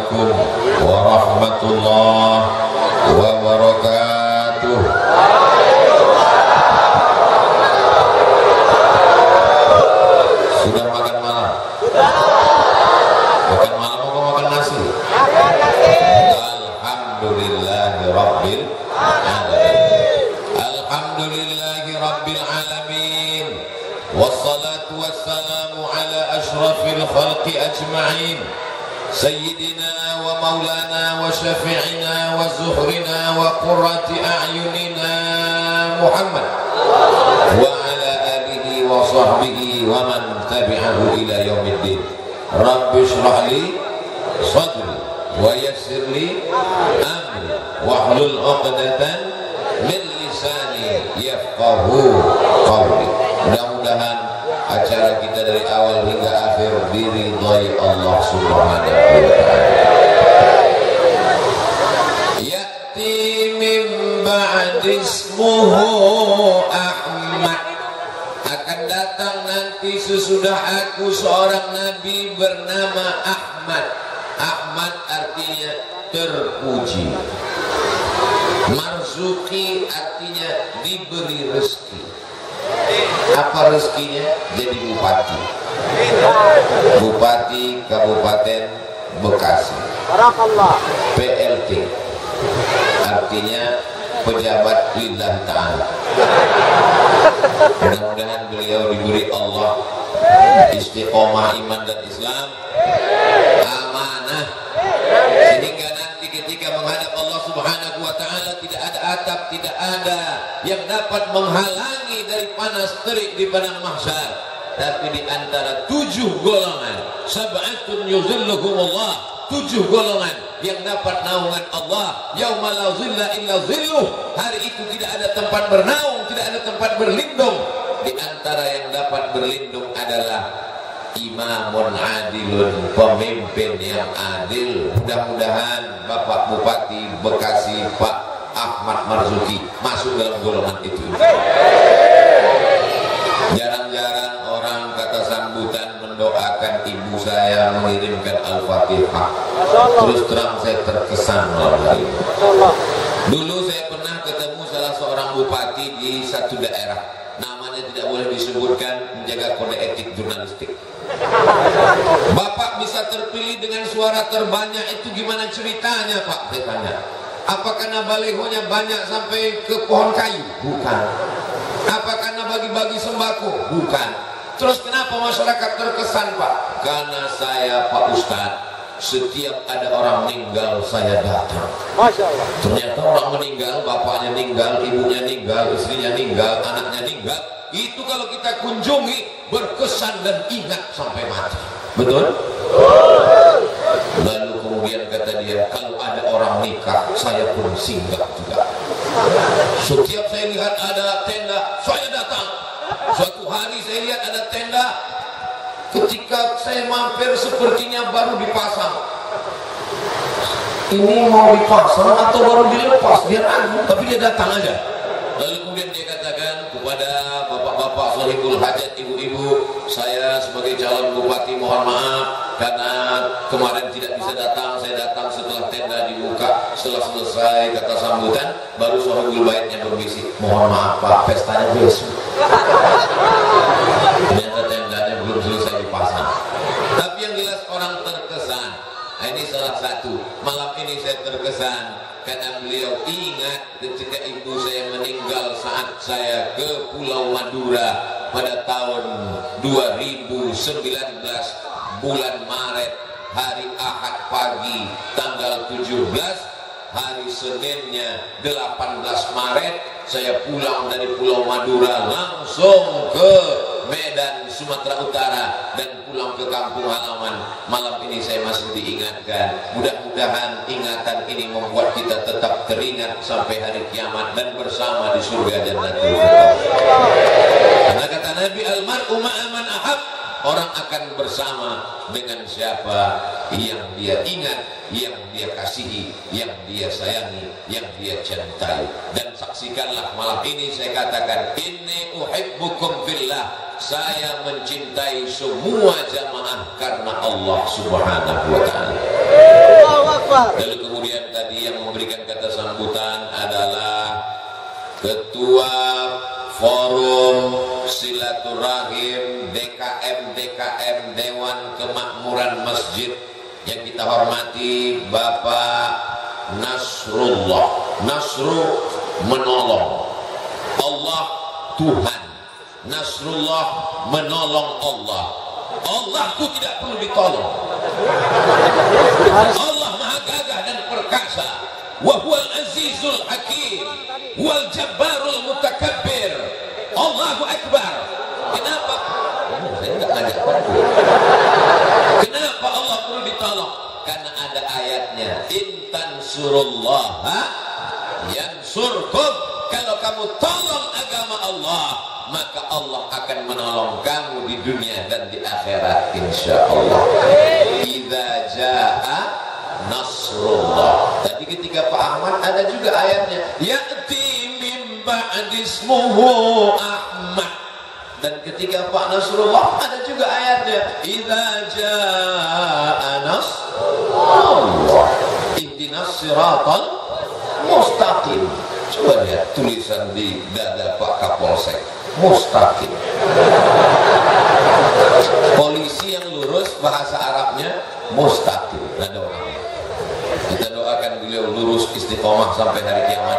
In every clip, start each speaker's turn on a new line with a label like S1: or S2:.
S1: Assalamualaikum warahmatullahi wabarakatuh. Sudah makan malam? Makan malam apa makan nasi? Alhamdulillahi rabbil alamin. Alhamdulillahi rabbil alamin. Wassalatu wassalamu ala ashrafil khalqi ajma'in. Sayyidina wa maulana wa syafi'ina wa zuhrina wa qurrati a'yunina Muhammad wa ala alihi wa sahbihi wa man tabi'ahu ila yaumiddin. Rabbi shrah li sadri wa yassir li amri wa hlul 'uqdatan min lisani yafqahu qawli. Mudah-mudahan acara kita dari awal hingga akhir diridhai Allah Subhanahu wa ta'ala. Ya'ti min ba'di ismuhu Ahmad. Akan datang nanti sesudah aku seorang nabi bernama Ahmad. Ahmad artinya terpuji. Marzuki artinya diberi rezeki. Apa rezekinya? Jadi bupati. Bupati Kabupaten Bekasi. PLT artinya pejabat lillah ta'ala. Mudah-mudahan beliau diberi Allah istiqomah iman dan Islam, amanah, sehingga nanti ketika menghadap Allah Subhanahu wa ta'ala tidak ada atap, tidak ada yang dapat menghalangi dari panas terik di padang mahsyar. Tapi di antara 7 golongan, sab'atun yuzilluhumullah, 7 golongan yang dapat naungan Allah. Yauma la zilla illa zilluh. Hari itu tidak ada tempat bernaung, tidak ada tempat berlindung. Di antara yang dapat berlindung adalah imamun adilun, pemimpin yang adil. Mudah-mudahan Bapak Bupati Bekasi Pak Ahmad Marzuki masuk dalam golongan itu. Jarang-jarang orang kata sambutan mendoakan ibu saya, mengirimkan Al-Fatihah. Terus terang saya terkesan malam hari ini. Dulu saya pernah ketemu salah seorang bupati di satu daerah, namanya tidak boleh disebutkan, menjaga kode etik jurnalistik. Bapak bisa terpilih dengan suara terbanyak itu gimana ceritanya Pak? Saya tanya. Apa karena balihonya banyak sampai ke pohon kayu? Bukan. Apa karena bagi-bagi sembako? Bukan. Terus kenapa masyarakat terkesan Pak? Karena saya Pak Ustadz, setiap ada orang meninggal saya datang. Masya Allah. Ternyata orang meninggal, bapaknya meninggal, ibunya meninggal, istrinya meninggal, anaknya meninggal. Itu kalau kita kunjungi berkesan dan ingat sampai mati. Betul? Lalu kemudian kata dia, kalau ada orang nikah saya pun singgah juga. Setiap saya lihat ada tenda saya datang. Suatu hari saya lihat ada tenda, ketika saya mampir sepertinya baru dipasang. Ini mau dipasang atau baru dilepas? Dia ragu, tapi dia datang aja. Lalu kemudian dia katakan kepada bapak-bapak sahibul hajat, ibu-ibu, saya sebagai calon bupati mohon maaf karena kemarin tidak bisa datang. Saya datang setelah tenda dibuka. Setelah selesai kata sambutan, baru sahibul baitnya berbisik, mohon maaf Pak, pestanya besok. Ternyata tendanya belum selesai dipasang. Tapi yang jelas orang terkesan. Ini salah satu. Malam ini saya terkesan karena beliau ingat ketika ibu saya meninggal saat saya ke Pulau Madura pada tahun 2019 bulan Maret, hari Ahad pagi tanggal 17, hari Seninnya 18 Maret saya pulang dari Pulau Madura langsung ke Medan, Sumatera Utara, dan pulang ke kampung halaman. Malam ini saya masih diingatkan. Mudah-mudahan ingatan ini membuat kita tetap teringat sampai hari kiamat dan bersama di surga Jannatul Firdaus. Karena kata Nabi, almar'u ma'a man ahab, orang akan bersama dengan siapa yang dia ingat, yang dia kasihi, yang dia sayangi, yang dia cintai. Dan saksikanlah malam ini saya katakan, inni uhibbukum fillah, saya mencintai semua jamaah karena Allah Subhanahu wa Ta'ala. Lalu kemudian tadi yang memberikan kata sambutan adalah Ketua Forum Silaturahim DKM Dewan Kemakmuran Masjid yang kita hormati Bapak Nasrullah. Nasru menolong, Allah Tuhan, Nasrullah menolong Allah. Allahku tidak perlu ditolong. Allah maha gagah dan perkasa. Wa huwal azizul hakim wal jabbarul mutakabbir. Allahu akbar. Kenapa? Saya enggak ngajak aku. Kenapa Allah perlu ditolong? Karena ada ayatnya, in tansurullaha yansurkum. Kalau kamu tolong agama Allah, maka Allah akan menolong kamu di dunia dan di akhirat insyaallah. Idza jaa nasrullah. Tadi ketika Pak Ahmad ada juga ayatnya, ya'ti min ba'di ismuhu Ahmad. Dan ketika Pak Nasrullah ada juga ayatnya, idza jaa nasrullah ihdinas siratal mustaqim. Coba lihat tulisan di dada Pak Kapolsek, mustaqim. Polisi yang lurus bahasa Arabnya mustaqim. Ada orangnya. Kita doakan beliau lurus istiqomah sampai hari kiamat.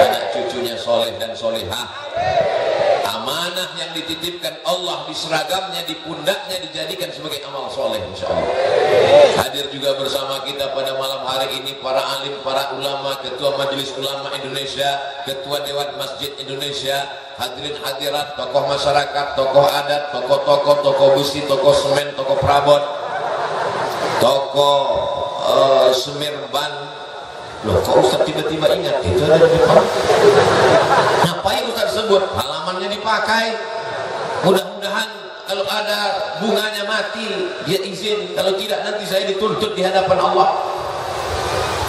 S1: Anak cucunya soleh dan solehah. Amanah yang dititipkan Allah di seragamnya, di pundaknya dijadikan sebagai amal soleh insyaallah. Hadir juga bersama kita pada malam hari ini para alim, para ulama, Ketua Majelis Ulama Indonesia, Ketua Dewan Masjid Indonesia, hadirin hadirat, tokoh masyarakat, tokoh adat, tokoh-tokoh, tokoh besi, tokoh semen, tokoh perabot, tokoh semirban. Loh, kok Ustaz tiba-tiba ingat itu ada di depan? Ngapain Ustaz sebut? Halamannya dipakai. Mudah-mudahan kalau ada bunganya mati, dia izin. Kalau tidak nanti saya dituntut di hadapan Allah.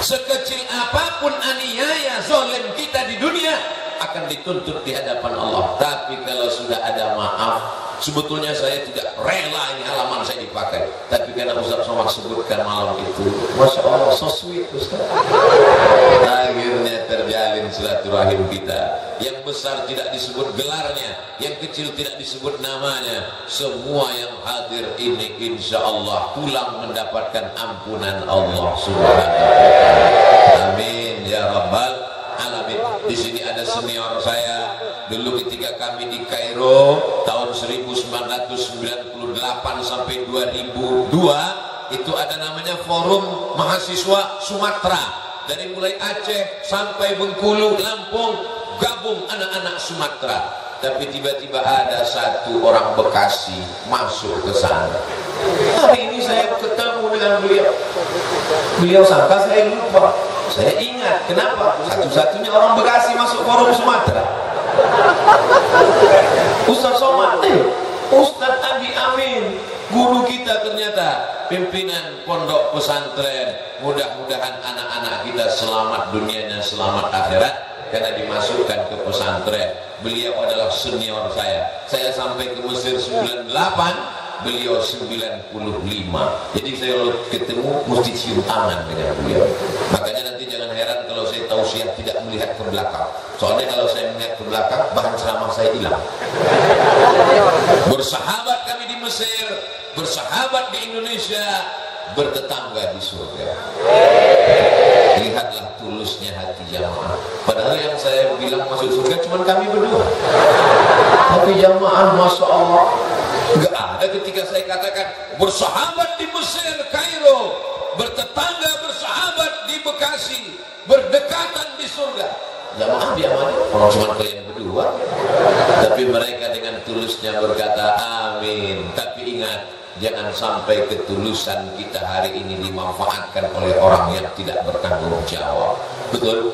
S1: Sekecil apapun aniaya zalim kita di dunia akan dituntut di hadapan Allah. Tapi kalau sudah ada maaf, sebetulnya saya tidak rela ini halaman saya dipakai. Tapi karena Ustaz Somad sebutkan malam itu, Masya Allah, so sweet Ustaz. Akhirnya terjalin silaturahim kita. Yang besar tidak disebut gelarnya, yang kecil tidak disebut namanya. Semua yang hadir ini insya Allah pulang mendapatkan ampunan Allah Subhanahu wa Ta'ala. Amin ya Rabbal Alamin. Di sini ada senior saya. Dulu ketika kami di Kairo tahun 1998 sampai 2002 itu ada namanya Forum Mahasiswa Sumatera. Dari mulai Aceh sampai Bengkulu, Lampung, gabung anak-anak Sumatera. Tapi tiba-tiba ada satu orang Bekasi masuk ke sana. Hari ini saya ketemu dengan beliau. Beliau sangka saya lupa. Saya ingat, kenapa? Satu-satunya orang Bekasi masuk Forum Sumatera. Ustaz Somad, Ustaz Andi Amin, guru kita ternyata, pimpinan pondok pesantren. Mudah-mudahan anak-anak kita selamat dunianya, selamat akhirat karena dimasukkan ke pesantren. Beliau adalah senior saya. Saya sampai ke Mesir 98, beliau 95. Jadi saya ketemu mesti cium tangan dengan beliau. Makanya nanti jangan heran kalau saya tausiah tidak melihat ke belakang. Soalnya kalau saya melihat ke belakang, bahan ceramah saya hilang. Bersahabat kami di Mesir, bersahabat di Indonesia, bertetangga di surga. Lihatlah tulusnya hati jamaah. Padahal yang saya bilang masuk surga cuma kami berdua. Tapi jamaah, Masya Allah, nggak ada ketika saya katakan bersahabat di Mesir, Kairo, bertetangga, bersahabat di Bekasi, berdekatan di surga. Jamaah diam aja, orang cuma kalian berdua. Tapi mereka dengan tulusnya berkata amin. Tapi ingat, jangan sampai ketulusan kita hari ini dimanfaatkan oleh orang yang tidak bertanggung jawab. Betul?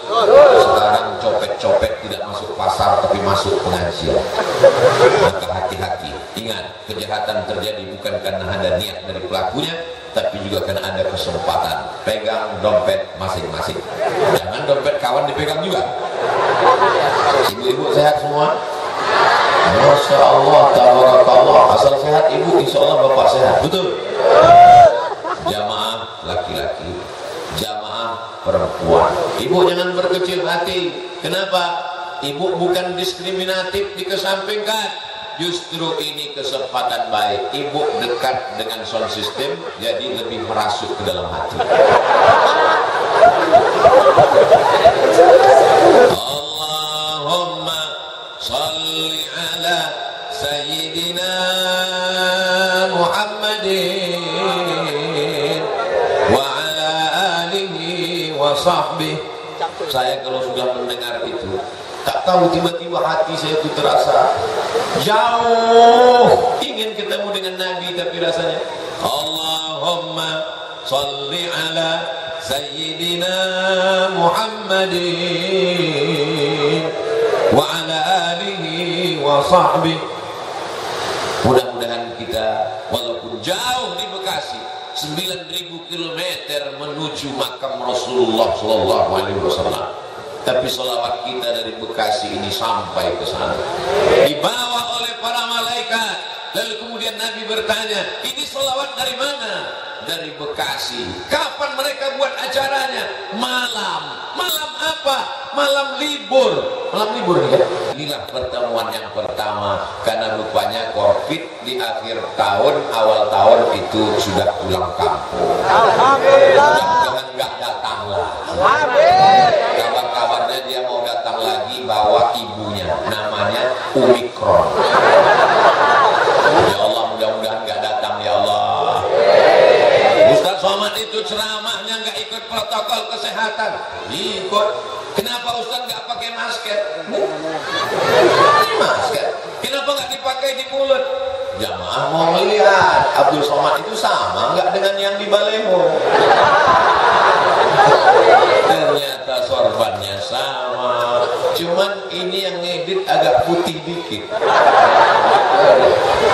S1: Sekarang copet-copet tidak masuk pasar tapi masuk pengajian. Maka hati-hati. Ingat, kejahatan terjadi bukan karena ada niat dari pelakunya, tapi juga karena ada kesempatan. Pegang dompet masing-masing. Jangan dompet kawan dipegang juga. Ibu-ibu sehat semua? Masya Allah, tabarakallah. Asal sehat ibu, insya Allah bapak sehat. Betul. Jamaah laki-laki, jamaah perempuan. Ibu jangan berkecil hati. Kenapa? Ibu bukan diskriminatif dikesampingkan. Justru ini kesempatan baik. Ibu dekat dengan sound system, jadi lebih merasuk ke dalam hati. Allahumma salli ala Sayyidina Muhammadin wa ala alihi wa sahbihi. Saya kalau sudah mendengar itu, tak tahu tiba-tiba hati saya itu terasa jauh ingin ketemu dengan Nabi, tapi rasanya Allahumma salli ala Sayyidina Muhammadin wa ala alihi wa sahbihi. Mudah-mudahan kita walaupun jauh di Bekasi 9.000 km menuju makam Rasulullah Sallallahu Alaihi Wasallam, tapi sholawat kita dari Bekasi ini sampai ke sana, dibawa oleh para malaikat. Lalu kemudian Nabi bertanya, ini sholawat dari mana? Dari Bekasi. Kapan mereka buat acaranya? Malam. Malam apa? Malam libur. Malam libur ya? Inilah pertemuan yang pertama, karena rupanya Covid di akhir tahun, awal tahun itu sudah pulang kampung. Alhamdulillah. Mudah-mudahan nggak datang lagi. Kabar-kabarnya dia mau datang lagi bawa ibunya, namanya Omikron. Ya Allah, mudah-mudahan nggak datang ya Allah. Ustaz Somad itu ceramahnya nggak ikut protokol kesehatan. Ikut. Kenapa Ustaz nggak pakai masker? Masker. Kenapa nggak dipakai di mulut? Jamaah mau melihat Abdul Somad itu sama nggak dengan yang di Balemo. Ternyata sorbannya sama, cuman ini yang ngedit agak putih dikit.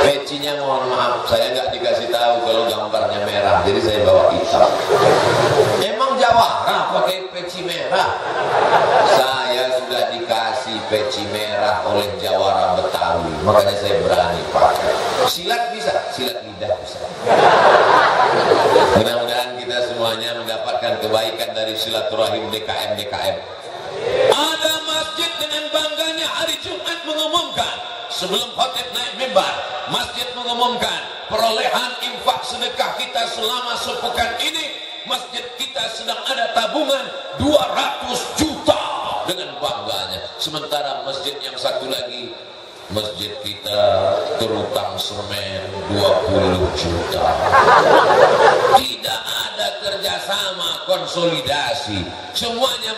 S1: Pecinya mohon maaf, saya nggak dikasih tahu kalau gambarnya merah, jadi saya bawa hitam. Emang Jawara pakai peci merah? Saya sudah dikasih peci merah oleh Jawara Betawi, makanya saya berani pakai. Silat bisa, silat lidah bisa. Mudah-mudahan kita semuanya mendapatkan kebaikan dari silaturahim DKM. Ada masjid dengan bangganya hari Jumat mengumumkan, sebelum khotib naik mimbar, masjid mengumumkan perolehan infak sedekah kita selama sepekan ini. Masjid kita sedang ada tabungan 200 juta dengan bangganya. Sementara masjid yang satu lagi, masjid kita terutang semen 20 juta. Tidak ada kerjasama, konsolidasi, semuanya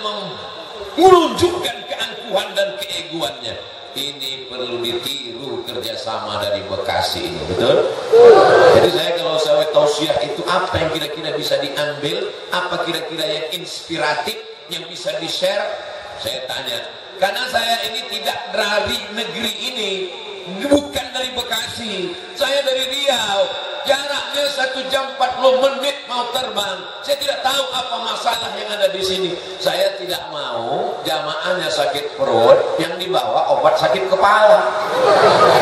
S1: menunjukkan keangkuhan dan keegoannya. Ini perlu ditiru kerjasama dari Bekasi ini, betul? Jadi saya kalau saya tausiah itu apa yang kira-kira bisa diambil, apa kira-kira yang inspiratif yang bisa di-share, saya tanya. Karena saya ini tidak dari negeri ini, bukan dari Bekasi, saya dari Riau. Jaraknya 1 jam 40 menit mau terbang. Saya tidak tahu apa masalah yang ada di sini. Saya tidak mau jamaahnya sakit perut, yang dibawa obat sakit kepala.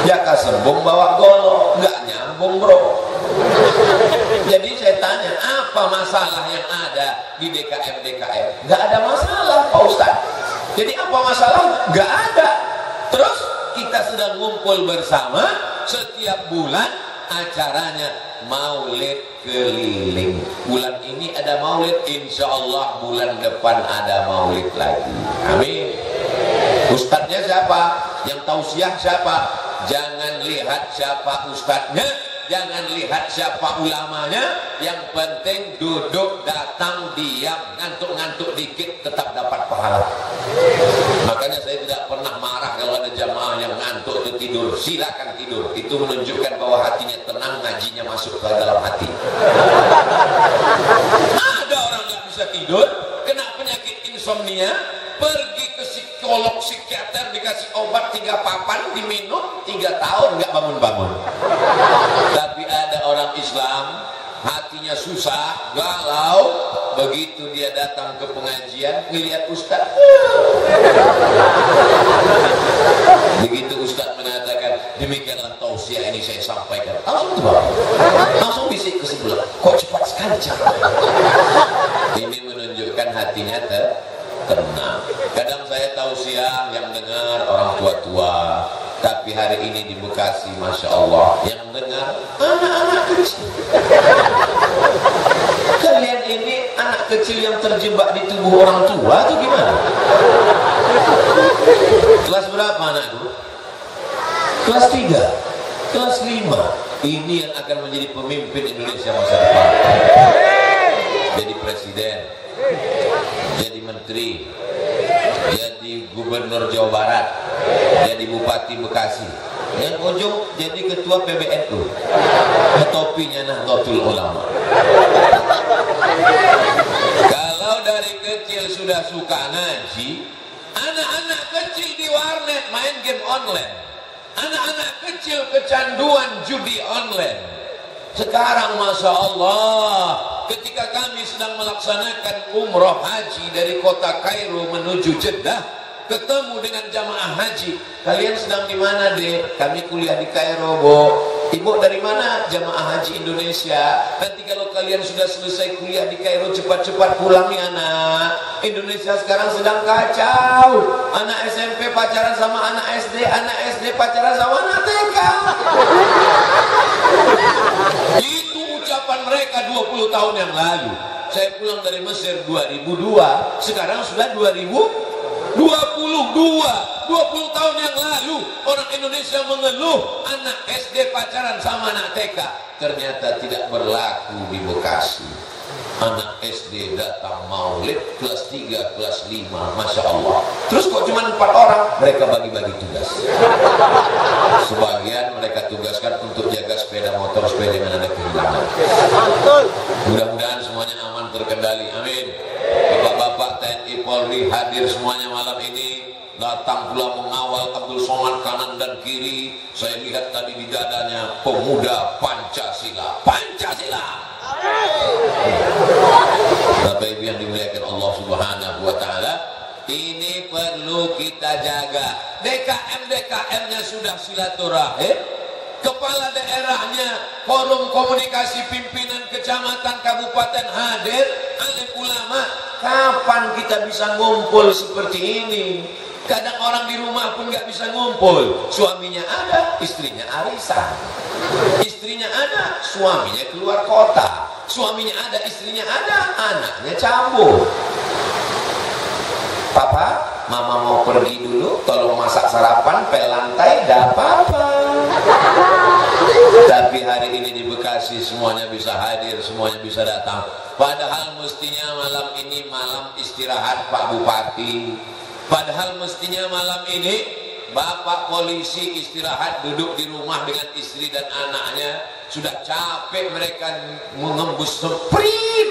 S1: Ya kasembung bawa golok, nggak nyambung bro. Jadi saya tanya, apa masalah yang ada di DKM? Nggak ada masalah Pak Ustadz. Jadi apa masalah? Nggak ada. Terus kita sedang ngumpul bersama setiap bulan. Acaranya maulid keliling. Bulan ini ada maulid, insya Allah bulan depan ada maulid lagi. Amin. Ustadznya siapa? Yang tausiah siapa? Jangan lihat siapa ustadznya, jangan lihat siapa ulamanya. Yang penting duduk, datang, diam, ngantuk-ngantuk dikit tetap dapat pahala. Makanya saya tidak pernah marah kalau ada jamaah yang ngantuk atau tidur. Silakan tidur, itu menunjukkan bahwa hatinya tenang, ngajinya masuk ke dalam hati. Ada orang nggak bisa tidur, kena penyakit insomnia, pergi ke psikolog, psikiater, dikasih obat 3 papan, diminum 3 tahun nggak bangun-bangun. Tapi ada orang Islam hatinya susah, galau, begitu dia datang ke pengajian, ngelihat ustaz, begitu ustaz mengatakan tausiah ini saya sampaikan. Langsung tuh Bapak, langsung bisik ke sebelah, kok cepat sekali cara. Ini menunjukkan hatinya tenang. Kadang saya tausiah yang dengar orang tua-tua, tapi hari ini di Bekasi, Masya Allah, yang dengar anak-anak kecil. Kalian ini anak kecil yang terjebak di tubuh orang tua atau gimana? Kelas berapa anakku? Kelas 3, kelas 5. Ini yang akan menjadi pemimpin Indonesia masa depan. Jadi presiden, jadi menteri, jadi gubernur Jawa Barat, jadi bupati Bekasi, yang ujung jadi ketua PBNU, topinya Nahdlatul Ulama. Kalau dari kecil sudah suka ngaji, anak-anak kecil di warnet main game online, anak-anak kecil kecanduan judi online. Sekarang Masya Allah, ketika kami sedang melaksanakan umroh haji dari kota Kairo menuju Jeddah, ketemu dengan jamaah haji. Kalian sedang di mana, Dek? Kami kuliah di Kairo, Bu. Ibu dari mana? Jamaah haji Indonesia. Nanti kalau kalian sudah selesai kuliah di Kairo, cepat-cepat pulang ya nak. Indonesia sekarang sedang kacau. Anak SMP pacaran sama anak SD pacaran sama anak TK. Itu ucapan mereka 20 tahun yang lalu. Saya pulang dari Mesir 2002, sekarang sudah 2022, 20 tahun yang lalu orang Indonesia mengeluh anak SD pacaran sama anak TK. Ternyata tidak berlaku di Bekasi. Anak SD datang maulid kelas 3, kelas 5, Masya Allah. Terus kok cuma 4 orang? Mereka bagi-bagi tugas. Sebagian mereka tugaskan untuk jaga sepeda motor supaya jangan ada kehilangan. Mudah-mudahan semuanya aman terkendali, amin. Bapak-bapak TNI Polri hadir semuanya malam ini, datang pula mengawal Abdul Somad kanan dan kiri. Saya lihat tadi di dadanya pemuda Pancasila. Pancasila. Bapak Ibu yang dimuliakan Allah Subhanahu wa taala, ini perlu kita jaga. DKM-nya sudah silaturahim, kepala daerahnya, forum komunikasi pimpinan kecamatan kabupaten hadir, alim ulama. Kapan kita bisa ngumpul seperti ini? Kadang orang di rumah pun nggak bisa ngumpul. Suaminya ada, istrinya arisan. Istrinya ada, suaminya keluar kota. Suaminya ada, istrinya ada, anaknya cabut. Papa, mama mau pergi dulu, tolong masak sarapan, pel lantai, dah apa-apa. Tapi hari ini di Bekasi semuanya bisa hadir, semuanya bisa datang. Padahal mestinya malam ini malam istirahat Pak Bupati. Padahal mestinya malam ini Bapak polisi istirahat, duduk di rumah dengan istri dan anaknya. Sudah capek mereka mengembus sprint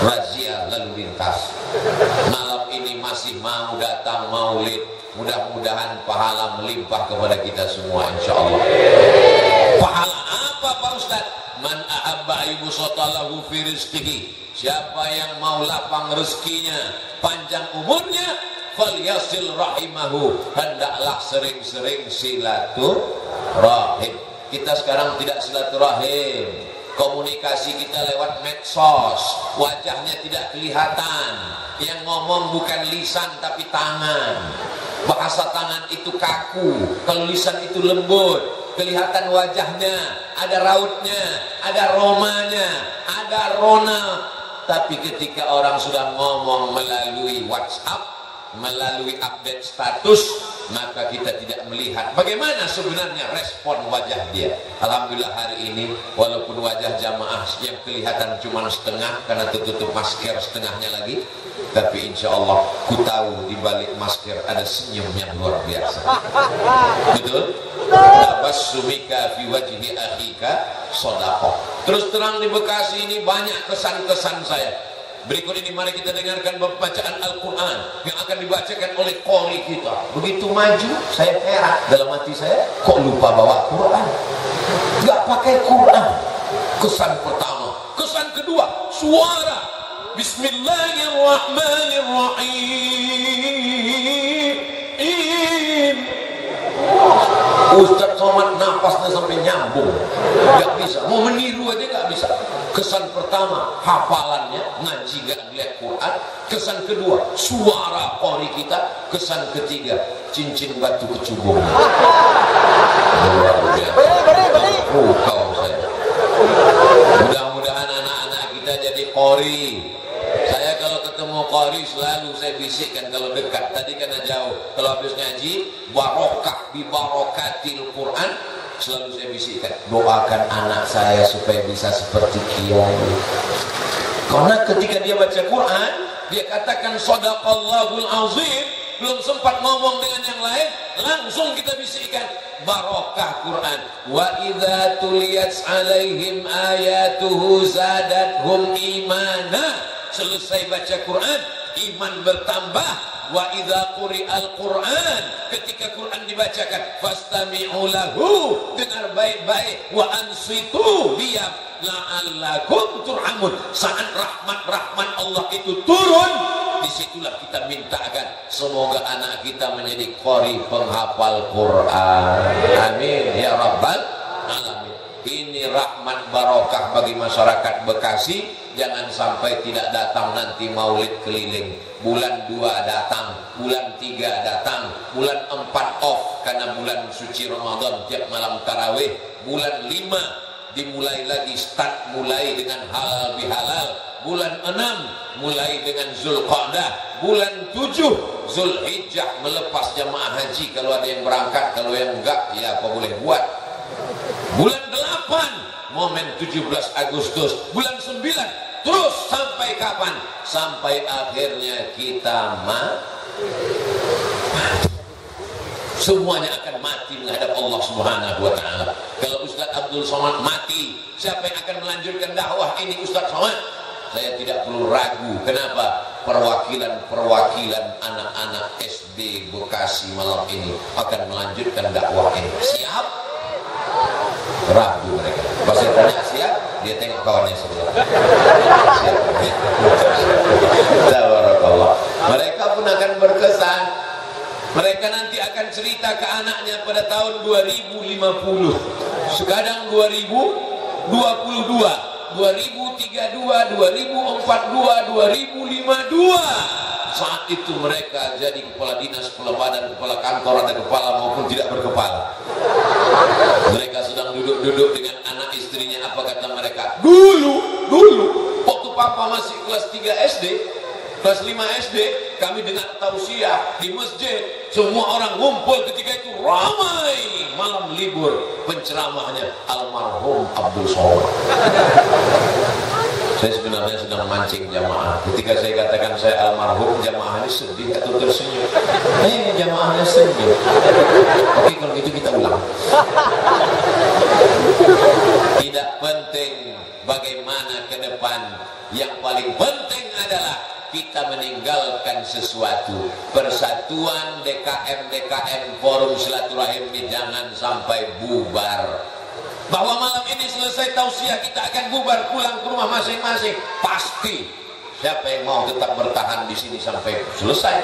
S1: razia lalu lintas. Malam ini masih mau datang maulid. Mudah-mudahan pahala melimpah kepada kita semua, insya Allah. Pahala apa Pak Ustaz? Man ahabba ayyubsatalahu fi rizqihi. Siapa yang mau lapang rezekinya, panjang umurnya, falyasil rahimahu, hendaklah sering-sering silaturahim. Kita sekarang tidak silaturahim, komunikasi kita lewat medsos, wajahnya tidak kelihatan, yang ngomong bukan lisan tapi tangan. Bahasa tangan itu kaku, kalau lisan itu lembut, kelihatan wajahnya, ada rautnya, ada romanya, ada rona. Tapi ketika orang sudah ngomong melalui WhatsApp, melalui update status, maka kita tidak melihat bagaimana sebenarnya respon wajah dia. Alhamdulillah hari ini walaupun wajah jamaah yang kelihatan cuma setengah karena tertutup masker setengahnya lagi, tapi insya Allah ku tahu di balik masker ada senyum yang luar biasa. Betul? Tabassumika fi wajhi akhika shadaqah. Terus terang di Bekasi ini banyak kesan-kesan saya. Berikut ini mari kita dengarkan bacaan Al-Quran yang akan dibacakan oleh qori kita. Begitu maju, saya heran dalam hati saya, kok lupa bawa Quran? Gak pakai Quran. Kesan pertama. Kesan kedua, suara. Bismillahirrahmanirrahim. Ustaz Somad napasnya sampai nyambung, nggak bisa, mau meniru aja nggak bisa. Kesan pertama hafalannya, ngaji nggak lihat Quran. Kesan kedua suara qori kita. Kesan ketiga cincin batu kecubung. Luar biasa. Kau saya. Mudah-mudahan anak-anak kita jadi qori. Saya kalau ketemu qori selalu saya bisikkan kalau dekat. Tadi karena jauh. Kalau habis ngaji, barokah bi barokatil Quran, selalu saya bisikkan, doakan anak saya supaya bisa seperti kiai. Karena ketika dia baca Quran, dia katakan shadaqallahul azim, belum sempat ngomong dengan yang lain, langsung kita bisikkan barokah Quran. Wa idza tuliyat alaihim ayatuhu zadathum imana. Selesai baca Quran, iman bertambah. Wa idza quri'al Quran, ketika Quran dibacakan, fastami'u lahu, dengar baik-baik, wa ansitu, diam, la'allakum turhamun. Saat rahmat Allah itu turun, disitulah kita mintakan semoga anak kita menjadi qori, penghafal Quran. Amin ya rabbal alamin. Ini rahmat barokah bagi masyarakat Bekasi. Jangan sampai tidak datang nanti maulid keliling. Bulan 2 datang, bulan 3 datang, bulan 4 off karena bulan suci Ramadan tiap malam tarawih. Bulan 5 dimulai lagi, start mulai dengan halal bihalal. Bulan 6 mulai dengan Zulqa'dah. Bulan 7 Zulhijjah melepas jamaah haji kalau ada yang berangkat, kalau yang enggak ya apa boleh buat. Bulan 8 momen 17 Agustus. Bulan 9 terus sampai kapan? Sampai akhirnya kita semuanya akan mati menghadap Allah Subhanahu wa taala. Kalau Ustaz Abdul Somad mati, siapa yang akan melanjutkan dakwah ini? Ustaz Somad. Saya tidak perlu ragu. Kenapa? Perwakilan anak-anak SD Bekasi malam ini akan melanjutkan dakwah ini. Siap? Ragu mereka. Pas saya tanya siap, dia tengok kawannya sebelah. Siap. Tabarakallah. Mereka pun akan berkesan. Mereka nanti akan cerita ke anaknya pada tahun 2050. Sekarang 2022, 2032, 2042, 2052. Saat itu mereka jadi kepala dinas, kepala badan, kepala kantor, ada kepala maupun tidak berkepala. Mereka sedang duduk-duduk dengan anak istrinya. Apa kata mereka? Dulu waktu papa masih kelas 3 SD, kelas 5 SD, kami dengar tausiah di masjid. Semua orang ngumpul ketika itu ramai. Malam libur, penceramahnya almarhum Abdul Somad. Saya sebenarnya sedang mancing jamaah. Ketika saya katakan saya almarhum, jamaahnya sedih atau tersenyum. Jamaahnya senyum. Oke, kalau gitu kita ulang. Tidak penting bagaimana ke depan. Yang paling penting adalah kita meninggalkan sesuatu. Persatuan DKM Forum Silaturahim ini jangan sampai bubar. Bahwa malam ini selesai tausiah kita akan bubar pulang ke rumah masing-masing. Pasti. Siapa yang mau tetap bertahan di sini sampai selesai?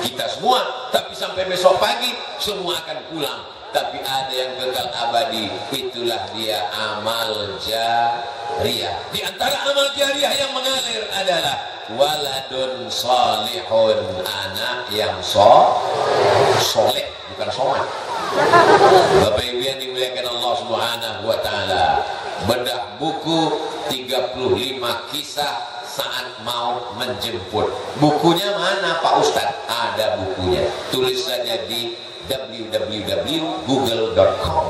S1: Kita semua. Tapi sampai besok pagi semua akan pulang. Tapi ada yang kekal abadi. Itulah dia amal jariyah. Di antara amal jariyah yang mengalir adalah waladun salihun, anak yang soleh, bukan somad. Bapak Ibu yang dimuliakan Allah Subhanahu wa taala, bedah buku 35 kisah saat mau menjemput. Bukunya mana Pak Ustadz? Ada bukunya. Tulis saja di www.google.com.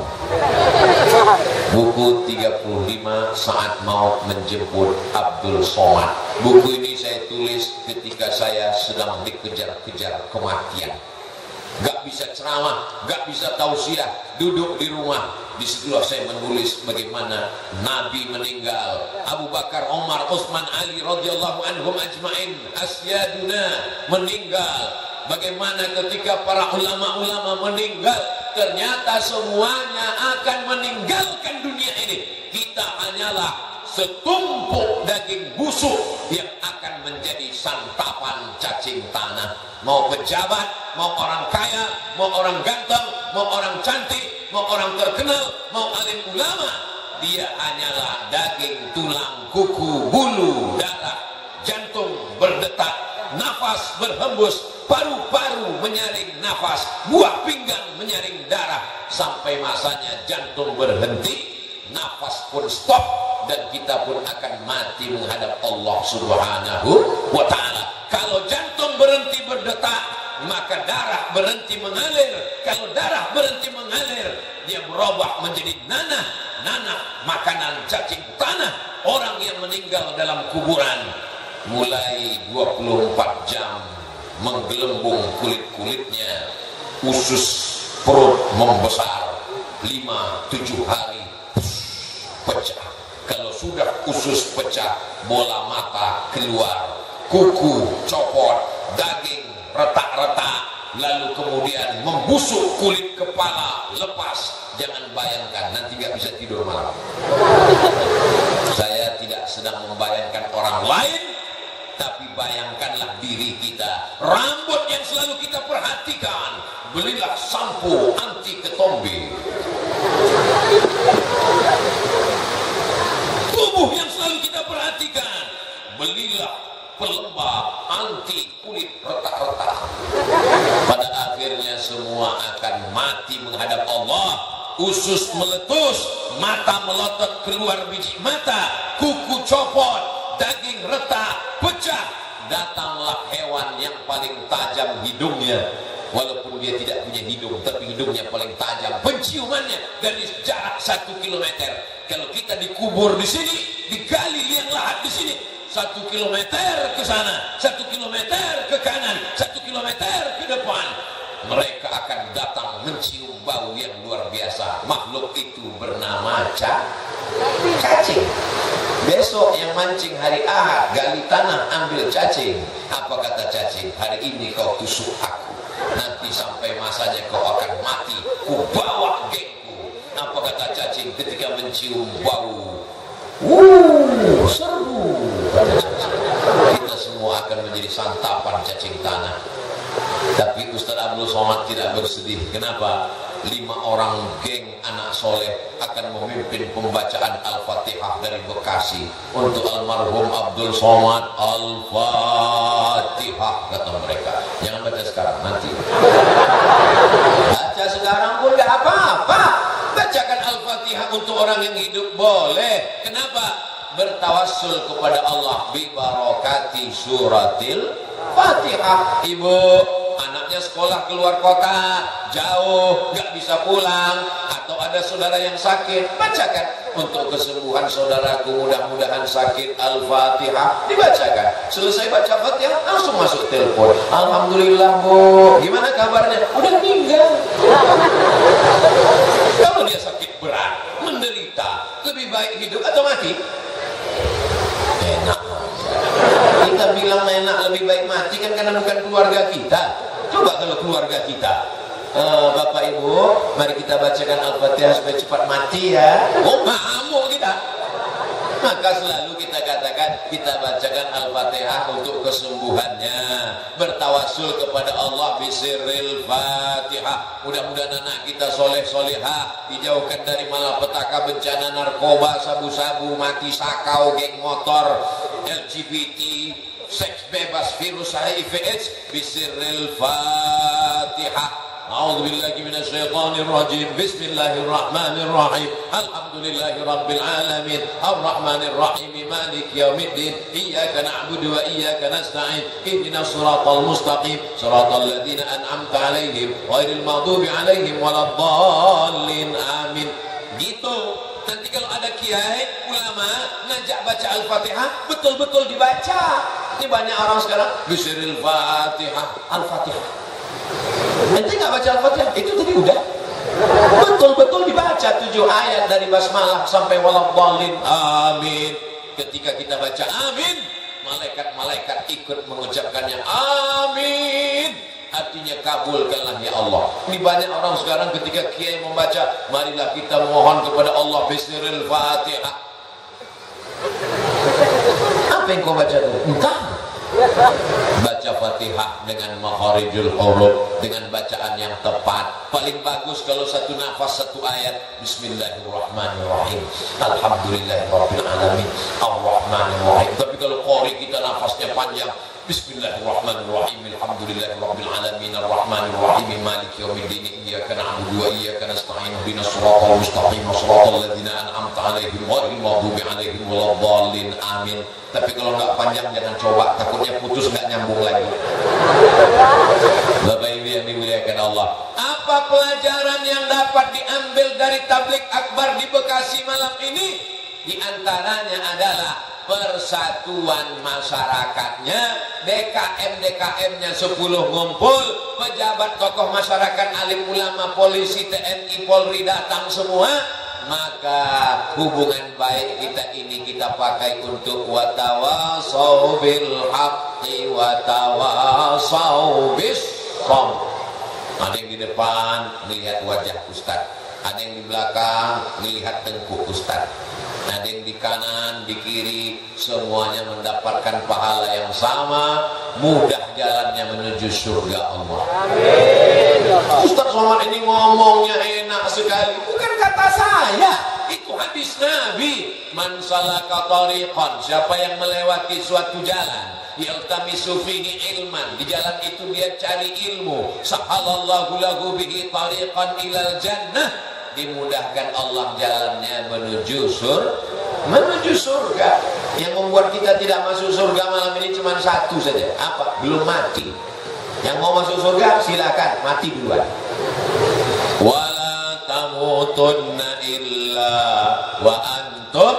S1: Buku 35 saat mau menjemput Abdul Somad. Buku ini saya tulis ketika saya sedang dikejar-kejar kematian. Gak bisa ceramah, gak bisa tausiah, duduk di rumah. Disitulah saya menulis bagaimana Nabi meninggal, Abu Bakar, Omar, Utsman, Ali radhiyallahu anhum ajmain, asyaduna meninggal. Bagaimana ketika para ulama-ulama meninggal, ternyata semuanya akan meninggalkan dunia ini. Kita hanyalah setumpuk daging busuk yang akan menjadi santapan cacing tanah. Mau pejabat, mau orang kaya, mau orang ganteng, mau orang cantik, mau orang terkenal, mau alim ulama, dia hanyalah daging, tulang, kuku, bulu, darah, jantung berdetak, nafas berhembus, paru-paru menyaring nafas, buah pinggang menyaring darah, sampai masanya jantung berhenti, nafas pun stop, dan kita pun akan mati menghadap Allah Subhanahu wa ta'ala. Kalau jantung berhenti berdetak, maka darah berhenti mengalir. Kalau darah berhenti mengalir, dia berubah menjadi nanah. Nanah makanan cacing tanah orang yang meninggal dalam kuburan. Mulai 24 jam menggelembung kulit-kulitnya, usus perut membesar, 5-7 hari pecah. Kalau sudah usus pecah, bola mata keluar, kuku copot, daging retak-retak, lalu kemudian membusuk, kulit kepala lepas. Jangan bayangkan, nanti gak bisa tidur malam. Saya tidak sedang membayangkan orang lain, tapi bayangkanlah diri kita. Rambut yang selalu kita perhatikan, belilah sampo anti ketombe. Tubuh yang selalu kita perhatikan, belilah pelembab anti kulit retak-retak. Pada akhirnya semua akan mati menghadap Allah. Usus meletus, mata melotot keluar biji mata, kuku copot, daging retak, pecah. Datanglah hewan yang paling tajam hidungnya. Walaupun dia tidak punya hidung, tapi hidungnya paling tajam. Penciumannya dari jarak 1 kilometer. Kalau kita dikubur di sini, digali liang lahat di sini, 1 kilometer ke sana, 1 kilometer ke kanan, 1 kilometer ke depan, mereka akan datang mencium bau yang luar biasa. Makhluk itu bernama cacing. Besok yang mancing hari Ahad, gali tanah, ambil cacing. Apa kata cacing? Hari ini kau tusuk aku, nanti sampai masanya kau akan mati, ku bawa gengku. Apa kata cacing ketika mencium bau? Seru, kata cacing. Kita semua akan menjadi santapan cacing tanah. Tapi Ustaz Abdul Somad tidak bersedih. Kenapa? 5 orang geng anak soleh akan memimpin pembacaan Al-Fatihah dari Bekasi untuk almarhum Abdul Somad. Al-Fatihah, kata mereka. Jangan baca sekarang, nanti. Baca sekarang pun gak apa-apa. Bacakan Al-Fatihah untuk orang yang hidup boleh. Kenapa? Bertawassul kepada Allah bi barakati suratil Fatihah. Ibu, anaknya sekolah keluar kota, jauh, gak bisa pulang, atau ada saudara yang sakit, bacakan untuk kesembuhan saudaraku, mudah-mudahan sakit. Al-Fatihah dibacakan. Selesai baca Fatihah, langsung masuk telepon. Alhamdulillah Bu, gimana kabarnya? Udah meninggal. Kalau dia sakit berat, menderita, lebih baik hidup atau mati? Enak. Kita bilang enak, lebih baik mati kan karena bukan keluarga kita. Coba kalau keluarga kita, Bapak Ibu, mari kita bacakan Al-Fatihah supaya cepat mati ya. Oh, ngamuk kita. Maka selalu kita katakan, kita bacakan Al-Fatihah untuk kesembuhannya. Bertawassul kepada Allah bisirril Fatihah. Mudah-mudahan anak kita soleh-solehah, dijauhkan dari malapetaka, bencana narkoba, sabu-sabu, mati sakau, geng motor, LGBT, seks bebas, virus HIV/AIDS. Bisirril Fatihah. A'udzubillahi minasyaitonirrajim. Bismillahirrahmanirrahim. Alhamdulillahi rabbil alamin. Arrahmanirrahim. Maliki yaumiddin. Iyyaka na'budu wa iyyaka nasta'in. Ihdinas siratal mustaqim. Siratal ladzina an'amta 'alaihim ghairil maghdubi 'alaihim waladdallin. Amin. Gitu. Nanti kalau ada kiai, ulama ngajak baca Al-Fatihah, betul-betul dibaca. Ini banyak orang sekarang bisiril Fatihah, Al-Fatihah. Nanti nggak baca Al-Fatihah, itu tadi udah betul-betul dibaca 7 ayat dari basmalah sampai waladdallin. Amin. Ketika kita baca amin, malaikat-malaikat ikut mengucapkannya amin. Artinya kabulkanlah ya Allah. Ini banyak orang sekarang ketika kiai membaca, marilah kita mohon kepada Allah bismillahil Fatihah. Apa yang kau baca tuh? Entah. Baca Al-Fatihah dengan makharijul huruf, dengan bacaan yang tepat. Paling bagus kalau satu nafas satu ayat. Bismillahirrahmanirrahim, alhamdulillahirabbil alamin, arrahmanirrahim. Tapi kalau qori kita nafasnya panjang, Bismillahirrahmanirrahim, alhamdulillahirabbil alamin, arrahmanirrahim, maliki yaumiddin, iyyaka na'budu wa iyyaka nasta'in, ihdinas siratal mustaqim, siratal ladzina an'amta 'alaihim ghairil maghdubi 'alaihim waladdallin. Amin. Tapi kalau nggak panjang jangan coba, takutnya putus nggak nyambung lagi. Bapak Ibu yang dimuliakan Allah, apa pelajaran yang dapat diambil dari tabligh akbar di Bekasi malam ini? Di antaranya adalah persatuan masyarakatnya, DKM-nya 10 ngumpul, pejabat tokoh masyarakat, alim ulama, polisi, TNI, Polri datang semua. Maka hubungan baik kita ini kita pakai untuk watawasau bil haqqi watawasau bis sabr. Ada yang di depan melihat wajah Ustaz, ada yang di belakang melihat tengkuk Ustaz, ada yang di kanan, di kiri, semuanya mendapatkan pahala yang sama, mudah jalannya menuju surga Allah. Ustaz Somad ini ngomongnya enak sekali. Bukan kata saya, itu hadis Nabi. Man salaka tariqan, siapa yang melewati suatu jalan, yaltamisu fihi ilman, di jalan itu dia cari ilmu, sahalallahu lahu bihi tariqan ilal jannah, dimudahkan Allah jalannya menuju surga. Yang membuat kita tidak masuk surga malam ini cuma satu saja. Apa? Belum mati. Yang mau masuk surga silakan mati duluan. Wala tamutunna illa wa antum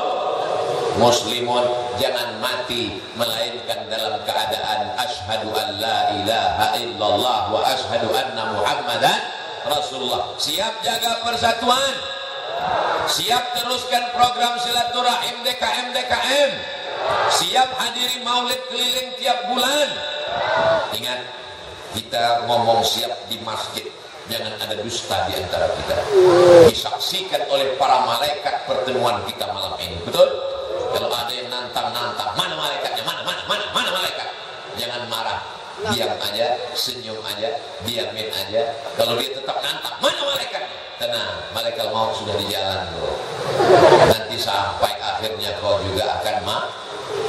S1: muslimun. Jangan mati melainkan dalam keadaan asyhadu an la ilaha illallah wa asyhadu anna muhammadan Rasulullah. Siap jaga persatuan, siap teruskan program silaturahim DKM, siap hadiri maulid keliling tiap bulan. Ingat, kita ngomong siap di masjid, jangan ada dusta di antara kita. Disaksikan oleh para malaikat pertemuan kita malam ini. Betul? Kalau ada yang nantang, mana malaikatnya? Mana malaikat? Jangan marah, diam aja, senyum aja, diamin aja. Kalau dia tetap nantang, mana malaikatnya? Tenang, malaikat maut sudah di jalan, bro. Nanti sampai akhirnya kau juga akan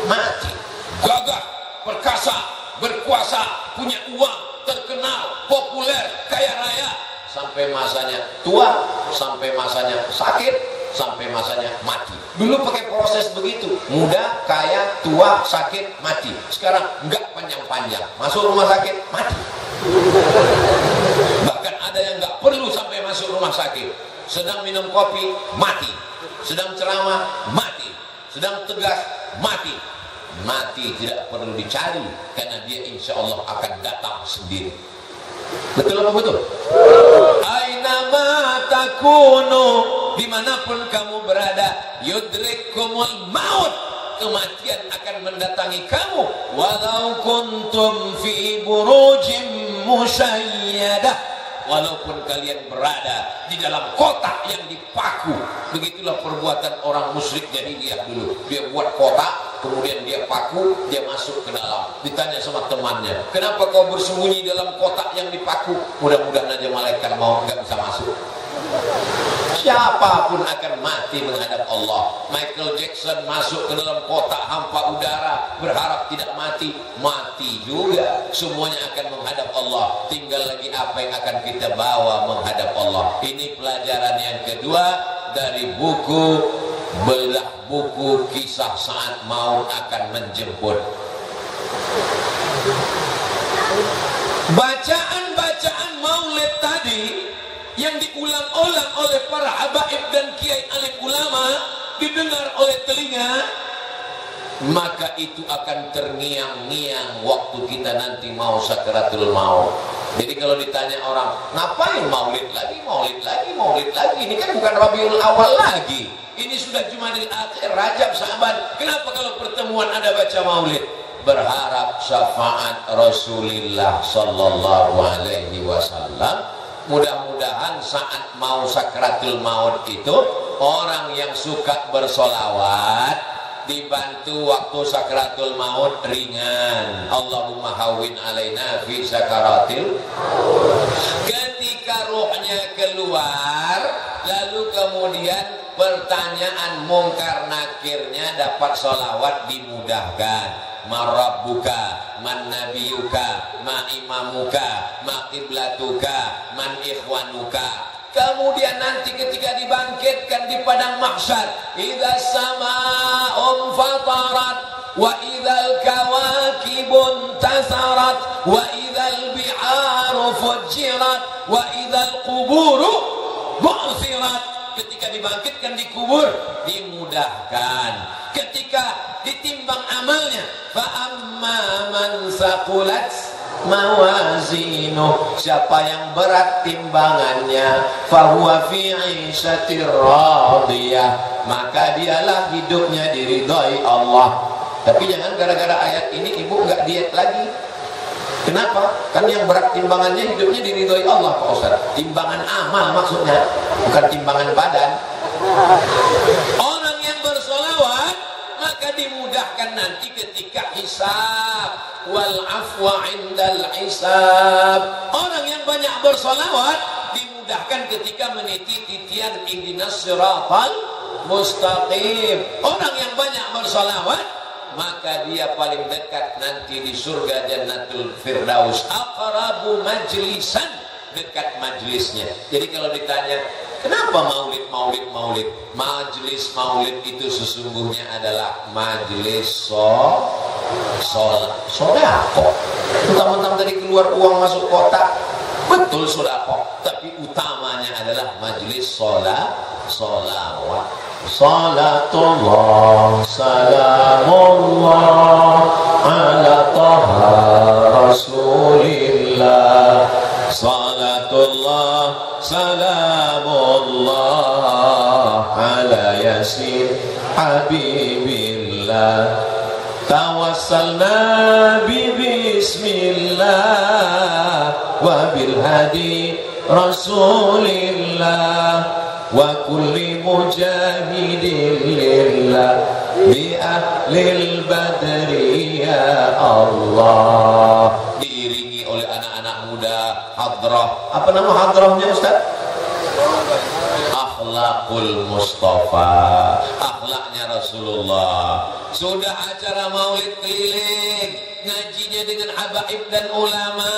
S1: mati. Gagah, perkasa, berkuasa, punya uang, terkenal, populer, kaya raya, sampai masanya tua, sampai masanya sakit, sampai masanya mati. Dulu pakai proses begitu, muda, kaya, tua, sakit, mati. Sekarang enggak panjang-panjang, masuk rumah sakit, mati. Bahkan ada yang enggak perlu sampai masuk rumah sakit, sedang minum kopi, mati, sedang ceramah, mati, sedang tegas, mati. Mati tidak perlu dicari, karena dia insya Allah akan datang sendiri. Betul apa betul? Ainama takunu, dimanapun kamu berada, yudrikumul maut, kematian akan mendatangi kamu. Walau kuntum fi burujim musayyadah, walaupun kalian berada di dalam kotak yang dipaku. Begitulah perbuatan orang musyrik jahiliyah dulu. Dia buat kotak, kemudian dia paku, dia masuk ke dalam. Ditanya sama temannya, kenapa kau bersembunyi dalam kotak yang dipaku? Mudah-mudahan aja malaikat mau nggak bisa masuk. Siapapun akan mati menghadap Allah. Michael Jackson masuk ke dalam kotak hampa udara, berharap tidak mati, mati juga. Semuanya akan menghadap Allah. Tinggal lagi apa yang akan kita bawa menghadap Allah. Ini pelajaran yang kedua dari buku belah buku kisah saat maut akan menjemput. Bacaan-bacaan maulid tadi yang diulang-ulang oleh para habaib dan kiai alim ulama, didengar oleh telinga, maka itu akan terngiang-ngiang waktu kita nanti mau sakaratul maut. Jadi kalau ditanya orang, ngapain maulid lagi, ini kan bukan Rabiul Awal lagi, ini sudah Jumadil Akhir, Rajab, Sa'ban. Kenapa kalau pertemuan ada baca maulid? Berharap syafaat Rasulullah sallallahu alaihi wasallam. Mudah-mudahan saat mau sakratul maut itu, orang yang suka bersolawat dibantu waktu sakratul maut ringan. Allahumma hawwin alaina fi sakaratil. Ketika ruhnya keluar, lalu kemudian pertanyaan mungkar nakirnya dapat sholawat dimudahkan. Marabbuka, man nabiyuka, ma imamuka, ma qiblatuka, man ikhwanuka. Kemudian nanti ketika dibangkitkan di padang mahsyar, idza samaa'un fatarat wa idzal kawakibun tasarat wa idzal bi'aru fujirat wa idzal quburu bu'sirat. Ketika dibangkitkan di kubur dimudahkan. Ketika ditimbang amalnya, fa amma man saqulat mawazinu, siapa yang berat timbangannya, fa huwa fi 'ishatir radiyah, maka dialah hidupnya diridhai Allah. Tapi jangan gara-gara ayat ini ibu nggak diet lagi. Kenapa? Kan yang berat timbangannya hidupnya diridhoi Allah, Pak Ustaz. Timbangan amal maksudnya, bukan timbangan badan. Orang yang bersolawat maka dimudahkan nanti ketika hisab, wal afwa indal hisab. Orang yang banyak bersolawat dimudahkan ketika meniti titian ihdinas siratal mustaqim. Orang yang banyak bersolawat maka dia paling dekat nanti di surga Jannatul Firdaus. Aqrabu majlisan, dekat majlisnya. Jadi kalau ditanya kenapa maulid? Majlis maulid itu sesungguhnya adalah majlis sodako. Mentang-mentang tadi keluar uang masuk kotak, betul sodako, tapi utamanya adalah majlis solawat. Salatullah salamullah ala taha rasulillah. Salatullah salamullah ala yasin habibillah. Tawassalna bismillah wa bil hadi rasulillah wa kulli mujahidin lillah bi ahlil badri ya Allah. Diiringi oleh anak-anak muda hadrah. Apa nama hadrahnya Ustaz? Akhlakul Mustafa, akhlaknya Rasulullah. Sudah acara maulid keliling, ngajinya dengan habaib dan ulama,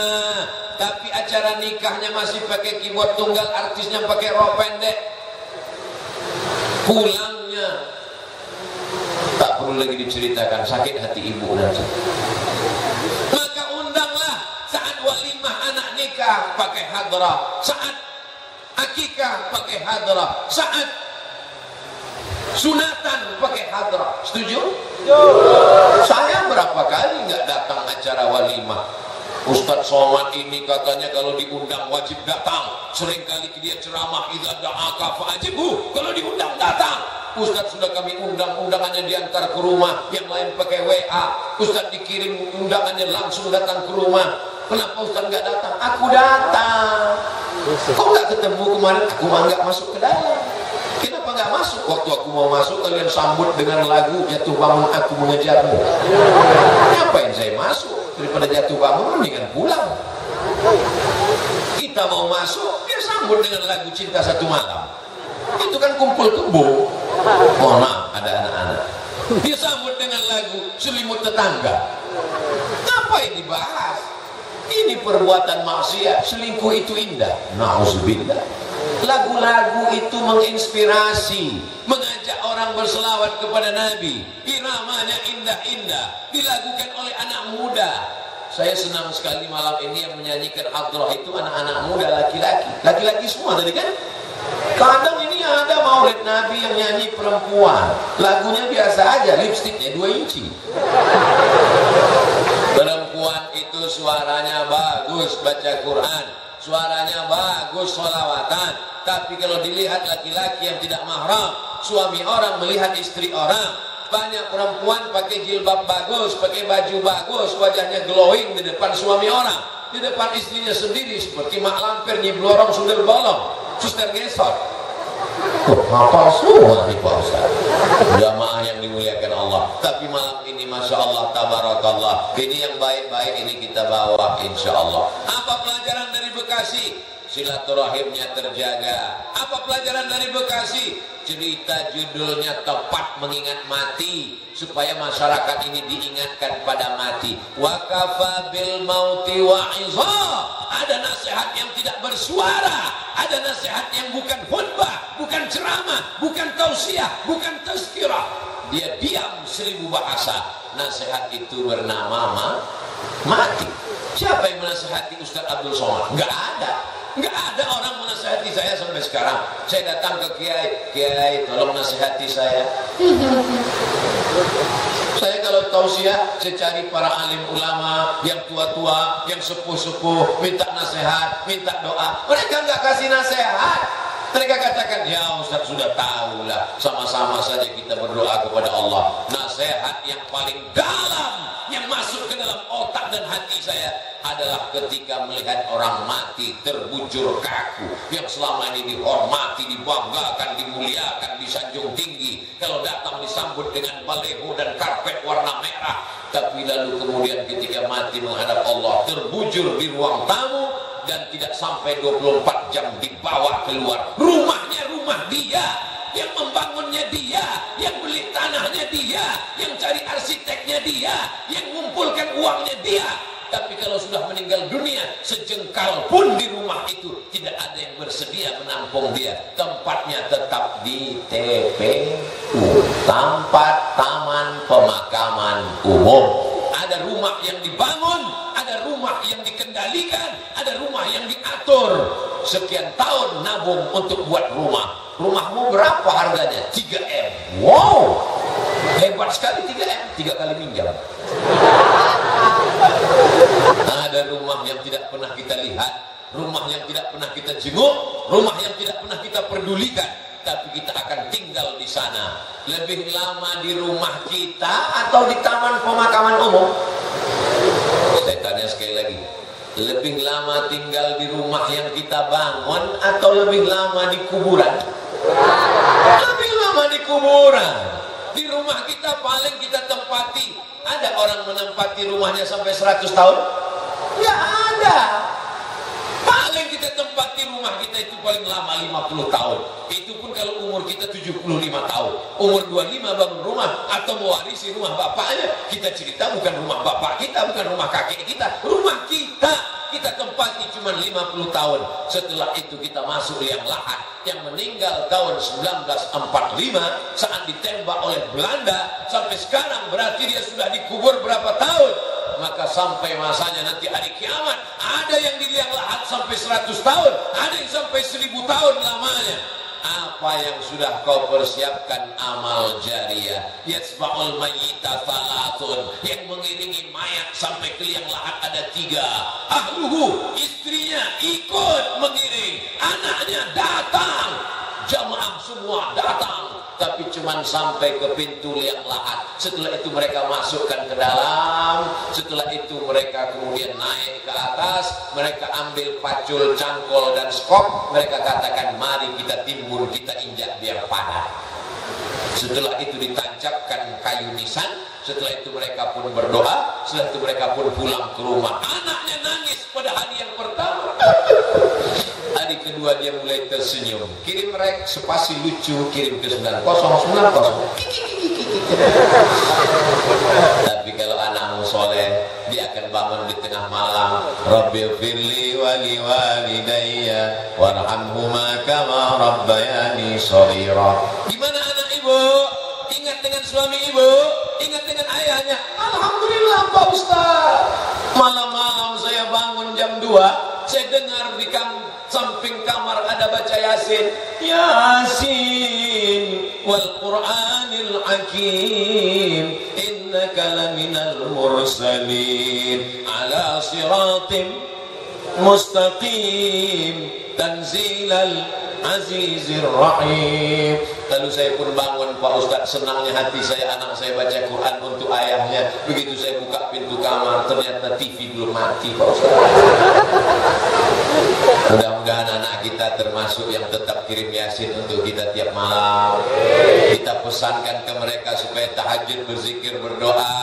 S1: tapi acara nikahnya masih pakai keyboard tunggal, artisnya pakai rok pendek. Pulangnya tak perlu lagi diceritakan, sakit hati ibu nanti. Maka undanglah saat walimah anak nikah pakai hadrah, saat akikah pakai hadrah, saat sunatan pakai hadrah. Setuju? Saya berapa kali nggak datang acara walimah. Ustadz Somad ini katanya kalau diundang wajib datang. Seringkali dia ceramah idza da'aka fa'ajibhu, kalau diundang datang. Ustadz sudah kami undang, undangannya diantar ke rumah, yang lain pakai WA. Ustadz dikirim undangannya langsung datang ke rumah. Kenapa Ustadz nggak datang? Aku datang. Kok nggak ketemu kemarin? Aku nggak masuk ke dalam. Kenapa nggak masuk? Waktu aku mau masuk kalian sambut dengan lagu jatuh bangun aku mengejarmu. Ngapain saya masuk? Daripada jatuh bangun mendingan pulang. Kita mau masuk, dia sambut dengan lagu Cinta Satu Malam. Itu kan kumpul kebo. Mohon maaf, ada anak-anak. Dia sambut dengan lagu Selimut Tetangga. Ngapain dibahas? Ini perbuatan maksiat. Selingkuh itu indah. Nauzubillah. Lagu-lagu itu menginspirasi, mengajak orang berselawat kepada Nabi. Iramanya indah-indah, dilakukan oleh anak muda. Saya senang sekali malam ini yang menyanyikan hadrah itu anak-anak muda, laki-laki. Laki-laki semua tadi kan? Kadang ini ada maulid Nabi yang nyanyi perempuan, lagunya biasa aja, lipstiknya 2 inci. Perempuan itu suaranya bagus baca Quran, suaranya bagus sholawatan, tapi kalau dilihat laki-laki yang tidak mahram, suami orang melihat istri orang. Banyak perempuan pakai jilbab bagus, pakai baju bagus, wajahnya glowing di depan suami orang, di depan istrinya sendiri seperti mak lampir nyiblorong sundel bolong, suster gesot. Hafal semua nih Pak Ustaz. Jamaah yang dimuliakan Allah. Tapi malam ini Masya Allah tabarakallah, ini yang baik-baik ini kita bawa insya Allah. Apa pelajaran dari Bekasi? Silaturahimnya terjaga. Apa pelajaran dari Bekasi? Cerita judulnya tepat mengingat mati, supaya masyarakat ini diingatkan pada mati. Wa kafa bil mauti wa'iza. Ada nasihat yang tidak bersuara, ada nasihat yang bukan khutbah, bukan ceramah, bukan tausiah, bukan tazkirah. Dia diam 1000 bahasa. Nasihat itu bernama mati. Siapa yang menasihati Ustaz Abdul Somad? Enggak ada. Enggak ada orang menasihati saya sampai sekarang. Saya datang ke Kiai, tolong nasihati saya. Saya kalau tausiah, saya cari para alim ulama yang tua-tua, yang sepuh-sepuh, minta nasihat, minta doa. Mereka enggak kasih nasihat. Mereka katakan, ya Ustaz sudah tahu lah, sama-sama saja kita berdoa kepada Allah. Nasihat yang paling dalam yang masuk ke dalam otak dan hati saya adalah ketika melihat orang mati terbujur kaku, yang selama ini dihormati, dibanggakan, dimuliakan, disanjung tinggi. Kalau datang disambut dengan baleho dan karpet warna merah, tapi lalu kemudian ketika mati menghadap Allah terbujur di ruang tamu dan tidak sampai 24 jam dibawa keluar. Rumahnya rumah dia, yang membangunnya dia, yang beli tanahnya dia, yang cari arsiteknya dia, yang mengumpulkan uangnya dia. Tapi kalau sudah meninggal dunia, sejengkal pun di rumah itu tidak ada yang bersedia menampung dia. Tempatnya tetap di TPU, tempat taman pemakaman umum. Ada rumah yang dibangun, ada rumah yang dikendalikan, ada rumah yang diatur. Sekian tahun nabung untuk buat rumah. Rumahmu berapa harganya? 3M. Wow, hebat sekali 3M, 3 kali minjam. Ada rumah yang tidak pernah kita lihat, rumah yang tidak pernah kita jenguk, rumah yang tidak pernah kita pedulikan, tapi kita akan tinggal di sana. Lebih lama di rumah kita atau di taman pemakaman umum? Saya tanya sekali lagi, lebih lama tinggal di rumah yang kita bangun atau lebih lama di kuburan? Lebih lama di kuburan. Di rumah kita paling kita tempati. Ada orang menempati rumahnya sampai 100 tahun? Nggak ada. Paling kita tempati rumah kita itu paling lama 50 tahun. Itu pun kalau umur kita 75 tahun. Umur 25 bangun rumah atau mewarisi rumah bapaknya. Kita cerita bukan rumah bapak kita, bukan rumah kakek kita. Rumah kita tempati cuma 50 tahun. Setelah itu kita masuk liang lahat. Yang meninggal tahun 1945 saat ditembak oleh Belanda, sampai sekarang berarti dia sudah dikubur berapa tahun? Maka sampai masanya nanti hari kiamat, ada yang di liang lahat sampai 100 tahun, ada yang sampai 1000 tahun lamanya. Apa yang sudah kau persiapkan amal jariah? Yatsba'ul mayyita salatun, yang mengiringi mayat sampai ke liang lahat ada 3. Ahluhu, istrinya ikut mengiring, anaknya datang, jamaah semua datang, tapi cuman sampai ke pintu liang lahat. Setelah itu mereka masukkan ke dalam. Setelah itu mereka kemudian naik ke atas. Mereka ambil pacul, cangkol dan skop. Mereka katakan, mari kita timbun, kita injak biar padat. Setelah itu ditancapkan kayu nisan. Setelah itu mereka pun berdoa. Setelah itu mereka pun pulang ke rumah. Anaknya nangis pada hari yang pertama. Hari kedua dia mulai tersenyum. Kirim rek spasi lucu, kirim ke 9090. Tapi kalau anakmu soleh, dia akan bangun di tengah malam. Rabbil firli wali walidayya warhamhuma kama rabbayani shaghira. Gimana anak ibu? Ingat dengan suami ibu, ingat dengan ayahnya. Alhamdulillah Pak Ustaz. Malam-malam saya bangun jam 2, saya dengar di samping kamar ada baca Yasin. Yasin wal Qur'anil Hakim, innaka laminal mursalin ala siratim mustaqim, tanzilal azizir rahim. Lalu saya pun bangun, Pak Ustaz, senangnya hati saya anak saya baca Quran untuk ayahnya. Begitu saya buka pintu kamar, ternyata TV belum mati, Pak Ustaz. Mudah-mudahan anak kita termasuk yang tetap kirim Yasin untuk kita tiap malam. Kita pesankan ke mereka supaya tahajud, berzikir, berdoa.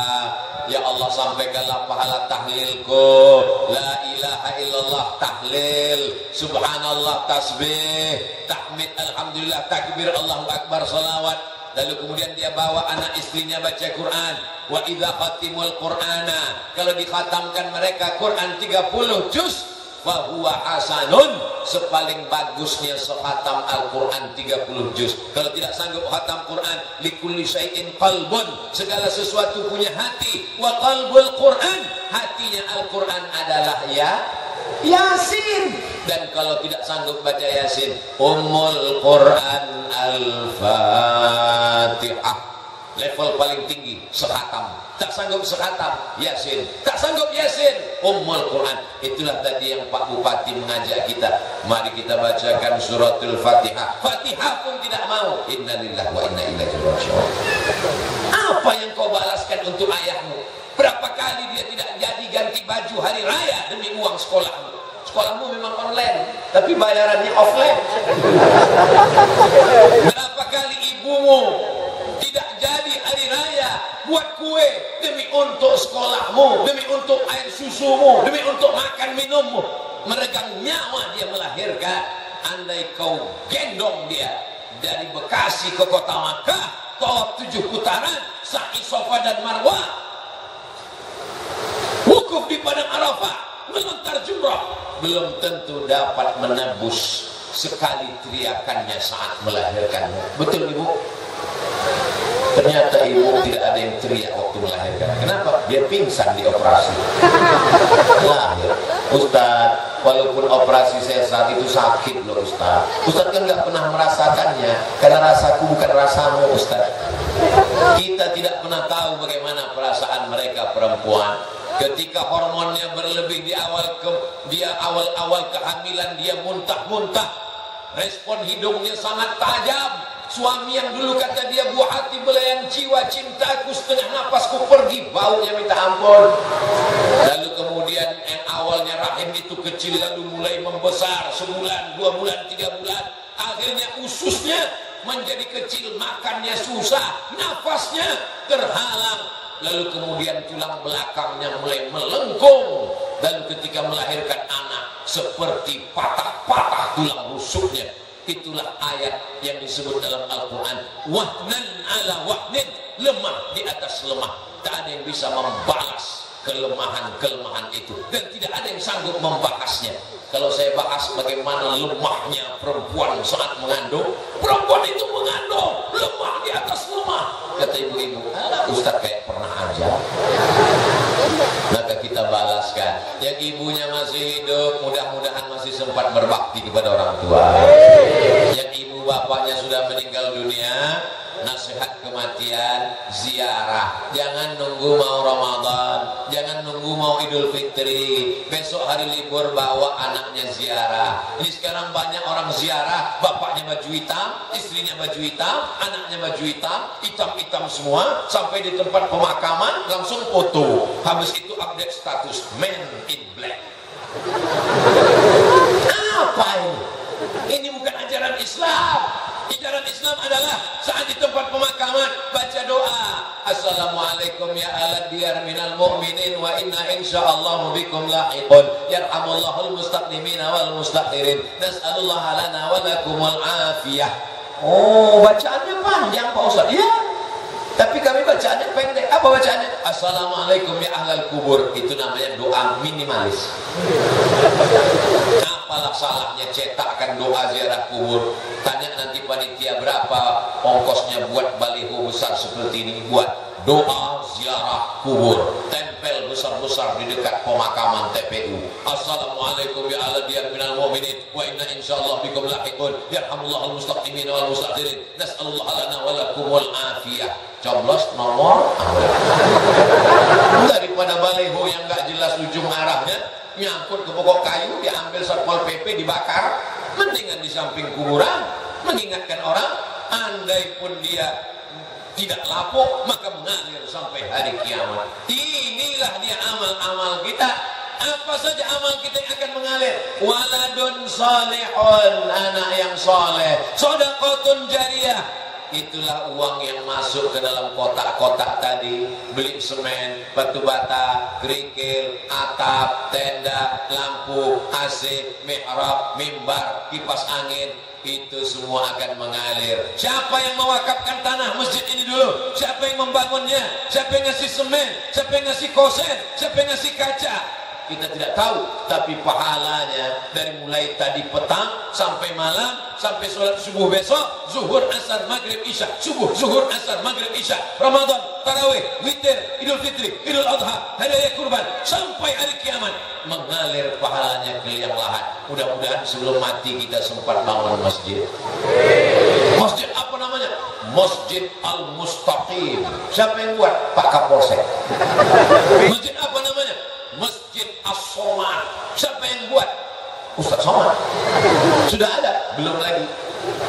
S1: Ya Allah, sampaikanlah pahala tahlilku, la ilaha illallah tahlil, subhanallah tasbih, tahmid, alhamdulillah, takbir, Allahu akbar, salawat. Lalu kemudian dia bawa anak istrinya baca Quran. Wa idza khatimul qur'ana, kalau dikhatamkan mereka Quran 30 juz, fa huwa hasanun, sepaling bagusnya sekhatam Al-Quran 30 juz. Kalau tidak sanggup khatam Quran, likulli syai'in qalbun, segala sesuatu punya hati. Wa qalbul Quran, hatinya Al-Quran adalah Yasin. Dan kalau tidak sanggup baca Yasin, Ummul Quran Al-Fatihah, level paling tinggi sekhatam. Tak sanggup sekhatam Yasin, tak sanggup Yasin, Ummul Quran. Itulah tadi yang Pak Bupati mengajak kita, mari kita bacakan suratul Fatihah. Fatihah pun tidak mau. Innalillahi wa inna ilaihi raji'un. Apa yang kau balaskan untuk ayahmu? Berapa kali dia tidak jadi ganti baju hari raya demi uang sekolahmu? Sekolahmu memang online, tapi bayarannya offline. Berapa kali ibumu tidak jadi hari raya buat kue demi untuk sekolahmu, demi untuk air susumu, demi untuk makan minummu. Meregang nyawa dia melahirkan. Andai kau gendong dia dari Bekasi ke kota Makkah, tawaf 7 putaran, sa'i Safa dan Marwah, wukuf di padang Arafah, melontar jumrah, belum tentu dapat menebus sekali teriakannya saat melahirkannya. Betul Ibu? Ternyata ibu tidak ada yang teriak waktu melahirkan. Kenapa? Dia pingsan di operasi. Lahir. Ustaz, walaupun operasi sesar itu sakit loh Ustaz. Ustaz kan nggak pernah merasakannya, karena rasaku bukan rasamu Ustaz. Kita tidak pernah tahu bagaimana perasaan mereka perempuan. Ketika hormonnya berlebih di awal kehamilan, dia muntah-muntah. Respon hidungnya sangat tajam. Suami yang dulu kata dia buah hati belayan jiwa, cintaku setengah napasku pergi, baunya minta ampun. Lalu kemudian yang awalnya rahim itu kecil, lalu mulai membesar, sebulan, 2 bulan, 3 bulan. Akhirnya ususnya menjadi kecil, makannya susah, nafasnya terhalang. Lalu kemudian tulang belakangnya mulai melengkung. Dan ketika melahirkan anak, seperti patah-patah tulang rusuknya. Itulah ayat yang disebut dalam Al-Quran, wahnan ala wahnin, lemah di atas lemah. Tak ada yang bisa membalas kelemahan-kelemahan itu, dan tidak ada yang sanggup membahasnya. Kalau saya bahas bagaimana lemahnya perempuan saat mengandung, perempuan itu mengandung lemah di atas lemah. Kata ibu-ibu, Ustaz kayak pernah aja. Maka kita balaskan. Yang ibunya masih hidup, mudah-mudahan masih sempat berbakti kepada orang tua. Yang ibu bapaknya sudah meninggal dunia, nasihat kematian, ziarah. Jangan nunggu mau Ramadan, jangan nunggu mau Idul Fitri. Besok hari libur bawa anaknya ziarah. Ini sekarang banyak orang ziarah, bapaknya baju hitam, istrinya baju hitam, anaknya baju hitam, hitam-hitam semua, sampai di tempat pemakaman langsung foto. Habis itu update status Men in Black. Apa ini? Ini bukan ajaran Islam. Ajaran Islam adalah saat di tempat pemakaman baca doa, Assalamualaikum ya ahla diyar minal mu'minin wa inna insyaallah bikum lahiqun yarhamullahul mustaqdimin wal mustakhirin nas'alullah lana wa lakumul afiyah. Oh, bacaannya panjang Pak Ustaz. Ya, tapi kami bacaannya pendek. Apa bacaannya? Assalamualaikum ya ahlal kubur. Itu namanya doa minimalis. Apalah salahnya cetakkan doa ziarah kubur? Tanya nanti panitia berapa ongkosnya buat baliho besar seperti ini, buat doa ziarah kubur, tempel besar-besar di dekat pemakaman TPU. Assalamualaikum ya ala diyar minal mu'minin wa inna insyaallah bikum lahiqun yarhamullahul mustaqimin wal mustakhirin nas'alullah lana wa lakumul afiyah. Coblos nomor daripada baliho yang gak jelas ujung arahnya, nyangkut ke pokok kayu, diambil satpol PP, dibakar. mendingan di samping kuburan mengingatkan orang. Andai pun dia tidak lapuk, maka mengalir sampai hari kiamat. Inilah dia amal-amal kita. Apa saja amal kita yang akan mengalir. Waladun salihun, anak yang soleh. Shadaqatun jariyah, itulah uang yang masuk ke dalam kotak-kotak tadi. Beli semen, batu bata, kerikil, atap, tenda, lampu, AC, mihrab, mimbar, kipas angin, itu semua akan mengalir. Siapa yang mewakafkan tanah masjid ini dulu? Siapa yang membangunnya? Siapa yang ngasih semen? Siapa yang ngasih kosen? Siapa yang ngasih kaca? Kita tidak tahu, tapi pahalanya dari mulai tadi petang sampai malam, sampai sholat subuh besok, zuhur, asar, maghrib, isya, subuh, zuhur, asar, maghrib, isya, Ramadan, tarawih, witir, idul fitri, idul adha, hari raya kurban, sampai hari kiamat, mengalir pahalanya ke liang lahat. Mudah-mudahan sebelum mati kita sempat bangun masjid. Masjid apa namanya? Masjid Al-Mustaqim. Siapa yang buat? Pak Kapolsek. Masjid apa namanya? Masjid As-Somad. Siapa yang buat? Ustaz Somad. Sudah ada? Belum lagi.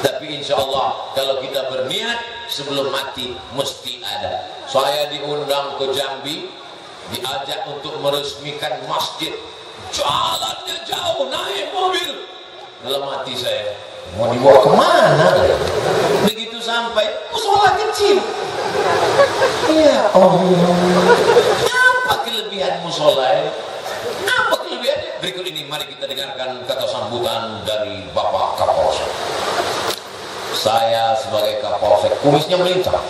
S1: Tapi insya Allah kalau kita berniat sebelum mati mesti ada. Saya diundang ke Jambi, diajak untuk meresmikan masjid. Jalannya jauh, naik mobil. Dalam hati saya, mau dibawa kemana? Begitu sampai, musola kecil. Ya Allah, apa kelebihan musola ini? Apa kelebihannya? Berikut ini mari kita dengarkan kata sambutan dari Bapak Kapolsek. Saya sebagai Kapolsek, kumisnya melincah.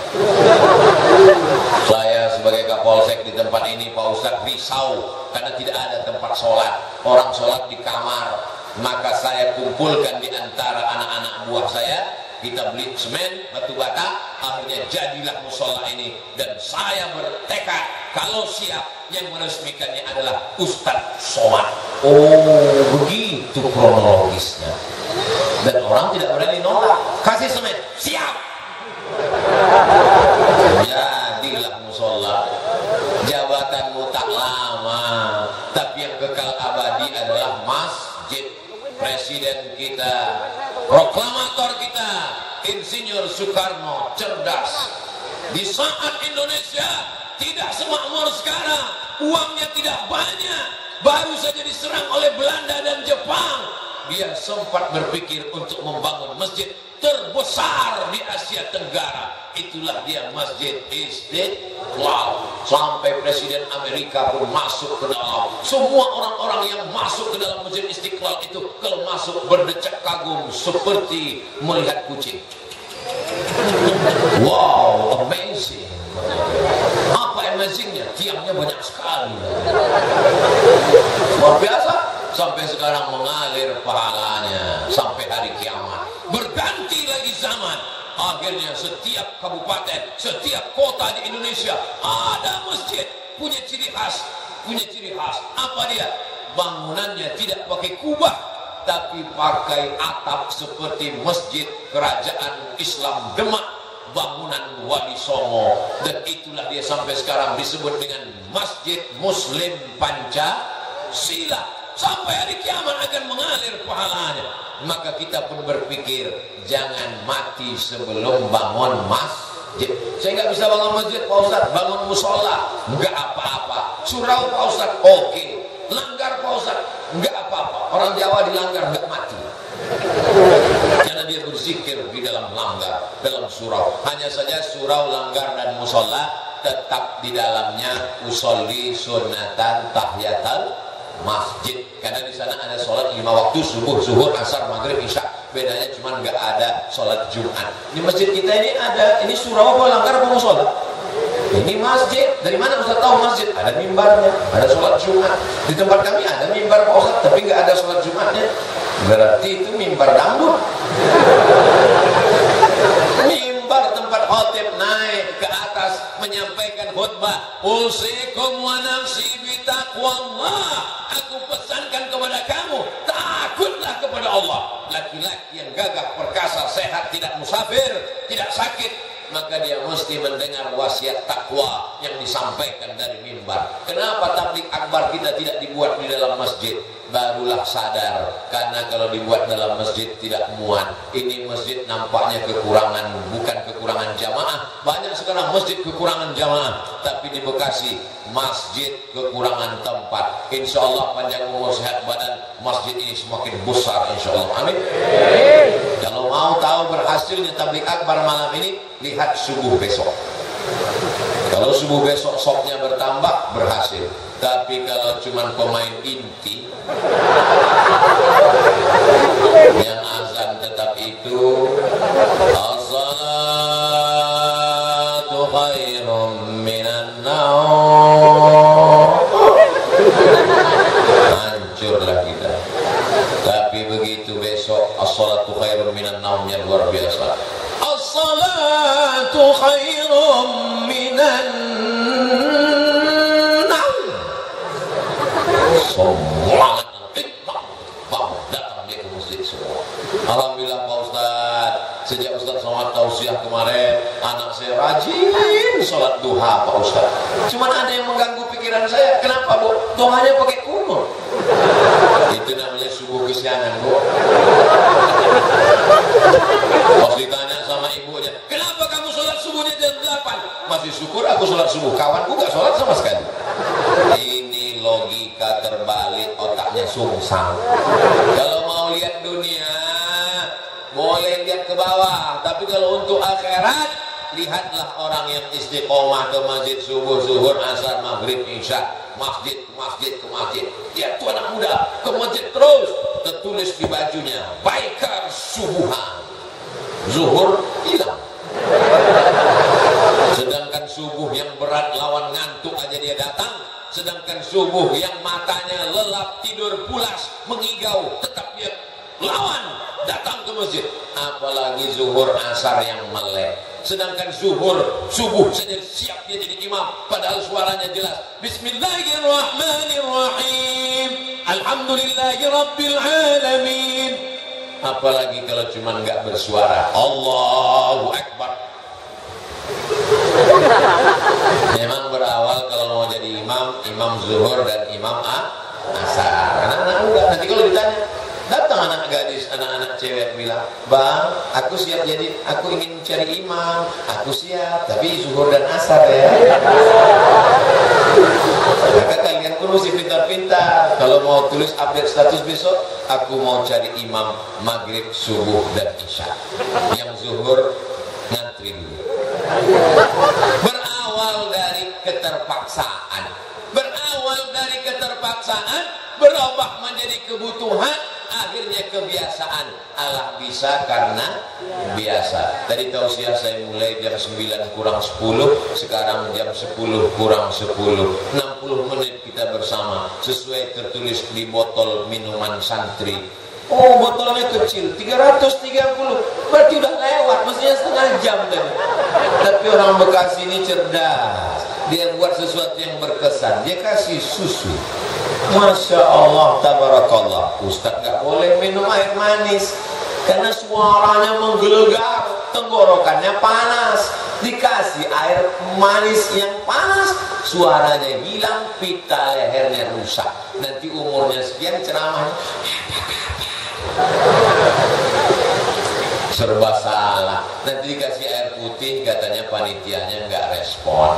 S1: Saya sebagai Kapolsek di tempat ini, Pak Ustadz risau karena tidak ada tempat sholat. Orang sholat di kamar. Maka saya kumpulkan di antara anak-anak buah saya. Kita beli semen, batu bata, akhirnya jadilah musola ini. Dan saya bertekad kalau siap, yang meresmikannya adalah Ustadz Somad. Oh, begitu kronologisnya. Dan orang tidak berani nolak. Kasih semen, siap. Jadilah musola. Jabatanmu tak lama, tapi yang kekal abadi adalah masjid. Presiden kita, proklamator kita, Insinyur Soekarno, cerdas. Di saat Indonesia tidak semakmur sekarang, uangnya tidak banyak, baru saja diserang oleh Belanda dan Jepang, dia sempat berpikir untuk membangun masjid terbesar di Asia Tenggara. Itulah dia Masjid Istiqlal. Sampai Presiden Amerika pun masuk ke dalam. Semua orang-orang yang masuk ke dalam Masjid Istiqlal itu kalau masuk berdecak kagum seperti melihat kucing. Wow, amazing. Apa amazingnya? Tiangnya banyak sekali. Luar biasa. Sampai sekarang mengalir pahalanya sampai hari kiamat. Berganti lagi zaman, akhirnya setiap kabupaten, setiap kota di Indonesia ada masjid, punya ciri khas. Apa dia? Bangunannya tidak pakai kubah, tapi pakai atap seperti masjid kerajaan Islam Demak, bangunan Wali Songo. Dan itulah dia sampai sekarang disebut dengan Masjid Muslim Pancasila. Sampai hari kiamat akan mengalir pahalanya. Maka kita pun berpikir, jangan mati sebelum bangun masjid. Saya nggak bisa bangun masjid, Pak Ustadz. Bangun musola, nggak apa-apa. Surau, Pak Ustadz, oke. Langgar, Pak Ustadz, nggak apa-apa. Orang Jawa dilanggar nggak mati, karena dia berzikir di dalam langgar, dalam surau. Hanya saja surau, langgar, dan musola tetap di dalamnya usolli sunatan tahiyatal masjid, karena di sana ada sholat 5 waktu, subuh, zuhur, asar, maghrib, isya. Bedanya cuma nggak ada sholat Jumat. Di masjid kita ini ada, ini surau apa langgar apa musola? Ini masjid. Dari mana Ustaz tahu masjid? Ada mimbarnya, ada sholat Jumat. Di tempat kami ada mimbar Pak Ustaz, tapi nggak ada sholat Jumatnya. Berarti itu mimbar dangdut. Mimbar tempat khotib naik ke atas menyampaikan khutbah. Usikum wa nafsi bitaqwallah. Aku pesankan kepada kamu, takutlah kepada Allah. Laki-laki yang gagah perkasa, sehat, tidak musafir, tidak sakit, maka dia mesti mendengar wasiat takwa yang disampaikan dari mimbar. Kenapa tablik akbar kita tidak dibuat di dalam masjid? Barulah sadar, karena kalau dibuat dalam masjid tidak muat. Ini masjid nampaknya kekurangan, bukan kekurangan jamaah. Banyak sekarang masjid kekurangan jamaah, tapi di Bekasi masjid kekurangan tempat. Insya Allah panjang umur sehat badan, masjid ini semakin besar insya Allah. Amin. Kalau mau tahu berhasilnya tablik akbar malam ini, lihat subuh besok. Kalau subuh besok sopnya bertambah, berhasil. Tapi kalau cuma pemain inti yang azan tetap itu, as-salatu khairum minan naum, hancurlah kita. Tapi begitu besok as-salatu khairum minan naumnya luar biasa. As-salatu khairum minan naum. Semua datang dia ke masjid semua. Alhamdulillah Pak Ustaz, sejak Ustaz Somad tausiah kemarin, anak saya rajin sholat duha Pak Ustaz. Cuman ada yang mengganggu pikiran saya. Kenapa Bu? Duhanya pakai kunut. Itu namanya subuh kesiangan Bu. Pas ditanya sama ibunya, kenapa kamu sholat subuhnya jam 8? Masih syukur aku sholat subuh, kawanku gak sholat sama sekali. Ini logika terbalik, otaknya sungsang. Kalau mau lihat dunia boleh lihat ke bawah, tapi kalau untuk akhirat, lihatlah orang yang istiqomah ke masjid subuh, zuhur, asar, maghrib, isya, masjid ke masjid. Ya tuh anak muda ke masjid terus, tertulis di bajunya baikar subuhan, zuhur hilang. Sedangkan subuh yang berat lawan ngantuk aja dia datang. Sedangkan subuh yang matanya lelap, tidur pulas, mengigau, tetap dia lawan datang ke masjid. Apalagi zuhur asar yang melek. Sedangkan subuh saja siap dia jadi imam, padahal suaranya jelas. Bismillahirrahmanirrahim, alhamdulillahi rabbil alamin. Apalagi kalau cuma nggak bersuara, Allahu Akbar. Memang berawal kalau mau jadi imam zuhur dan imam asar. Anak-anak muda nanti kalau ditanya, datang anak gadis, anak-anak cewek bilang, bang, aku siap jadi, aku ingin cari imam, aku siap, tapi zuhur dan asar ya. Maka kalian pun mesti pintar-pintar. Kalau mau tulis update status besok, aku mau cari imam maghrib, subuh dan isya. Yang zuhur ngantri dulu. Berawal dari keterpaksaan, berubah menjadi kebutuhan, akhirnya kebiasaan. Allah bisa karena biasa. Tadi tausiah saya mulai jam 9 kurang 10, sekarang jam 10 kurang 10. 60 menit kita bersama sesuai tertulis di botol minuman santri. Oh, botolnya kecil, 330, berarti udah lewat, mestinya setengah jam tadi. Tapi orang Bekasi ini cerdas, dia buat sesuatu yang berkesan, dia kasih susu. Masya Allah, tabarakallah. Ustaz gak boleh minum air manis karena suaranya menggelegar, tenggorokannya panas. Dikasih air manis yang panas, suaranya hilang, pita lehernya rusak. Nanti umurnya sekian ceramahnya serba salah. Nanti dikasih air putih, katanya panitianya nggak respon.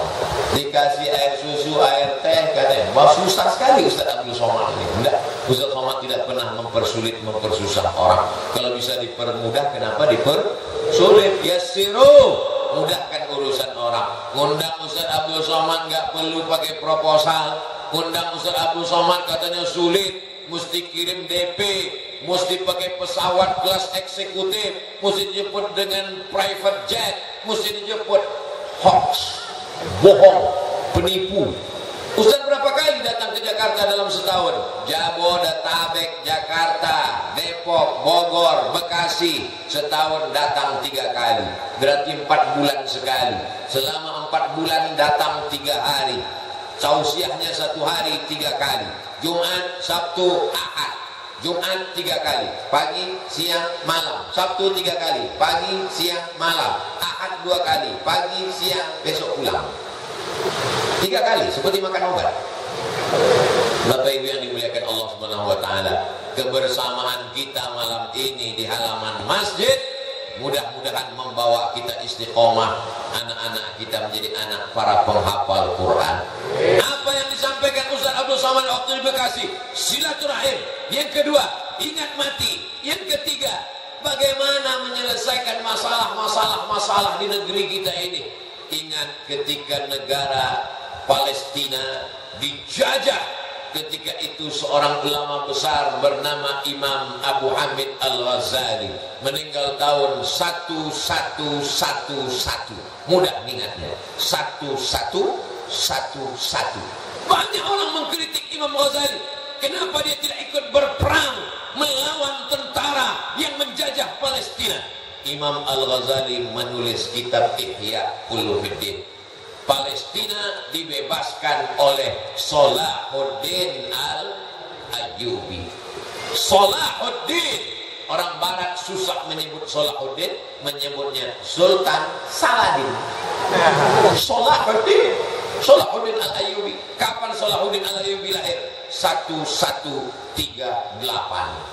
S1: Dikasih air susu, air teh, katanya wah susah sekali Ustaz Abdul Somad ini. Enggak, Ustaz Somad tidak pernah mempersulit, mempersusah orang. Kalau bisa dipermudah, kenapa dipersulit? Yassiru, mudahkan urusan orang. Ngundang Ustaz Abdul Somad nggak perlu pakai proposal. Ngundang Ustaz Abdul Somad katanya sulit, mesti kirim DP, mesti pakai pesawat kelas eksekutif, mesti dijemput dengan private jet, mesti dijemput. Hoax, bohong, penipu. Ustaz berapa kali datang ke Jakarta dalam setahun? Jabodetabek, Jakarta, Depok, Bogor, Bekasi, setahun datang 3 kali. Berarti 4 bulan sekali. Selama 4 bulan datang 3 hari. Tausiahnya 1 hari 3 kali. Jumat, Sabtu, Ahad. Jumat 3 kali, pagi, siang, malam. Sabtu 3 kali, pagi, siang, malam. Ahad 2 kali, pagi, siang, besok pulang. 3 kali, seperti makan obat. Bapak Ibu yang dimuliakan Allah Subhanahu wa taala, kebersamaan kita malam ini di halaman masjid mudah-mudahan membawa kita istiqomah, anak-anak kita menjadi anak para penghafal Quran. Apa yang disampaikan Ustaz Abdul Somad waktu di Bekasi, silaturahim. Yang kedua, ingat mati. Yang ketiga, bagaimana menyelesaikan masalah-masalah di negeri kita ini. Ingat ketika negara Palestina dijajah, ketika itu seorang ulama besar bernama Imam Abu Hamid Al-Ghazali meninggal tahun 1111. Mudah ingatnya, 1111. Banyak orang mengkritik Imam Ghazali. Kenapa dia tidak ikut berperang melawan tentara yang menjajah Palestina? Imam Al-Ghazali menulis kitab Ihya Ulumuddin. Palestina dibebaskan oleh Salahuddin Al-Ayyubi. Salahuddin, orang barat susah menyebut Salahuddin, menyebutnya Sultan Saladin. Salahuddin Al-Ayyubi. Kapan Salahuddin Al-Ayyubi lahir? 1138.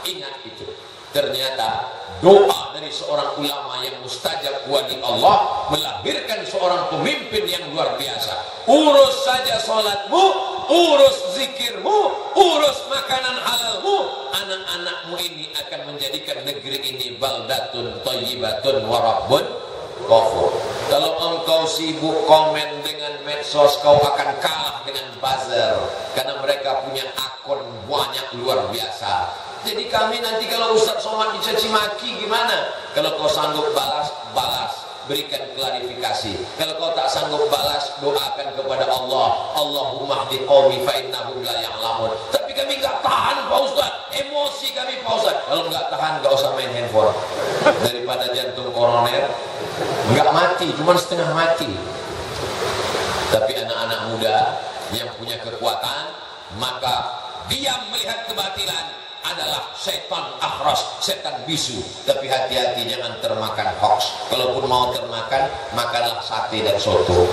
S1: Ingat itu. Ternyata doa dari seorang ulama yang mustajab wali Allah melahirkan seorang pemimpin yang luar biasa. Urus saja salatmu, urus zikirmu, urus makanan halalmu, anak-anakmu ini akan menjadikan negeri ini baldatun thayyibatun wa rabbun ghafur. Kalau engkau sibuk komen dengan medsos, kau akan kalah dengan buzzer, karena mereka punya akun banyak luar biasa. Jadi kami nanti kalau Ustaz Somad dicaci maki gimana? Kalau kau sanggup balas, berikan klarifikasi. Kalau kau tak sanggup balas, doakan kepada Allah. Allahumma hdi qaumi fa innahum la ya'lamun. Tapi kami enggak tahan Pak Ustaz, emosi kami Pak Ustaz. Kalau enggak tahan, enggak usah main handphone. Daripada jantung koroner enggak mati, cuma setengah mati. Tapi anak-anak muda yang punya kekuatan, maka diam melihat kebatilan adalah setan akhras, setan bisu. Tapi hati-hati, jangan termakan hoax. Kalaupun mau termakan, makanlah sate dan soto.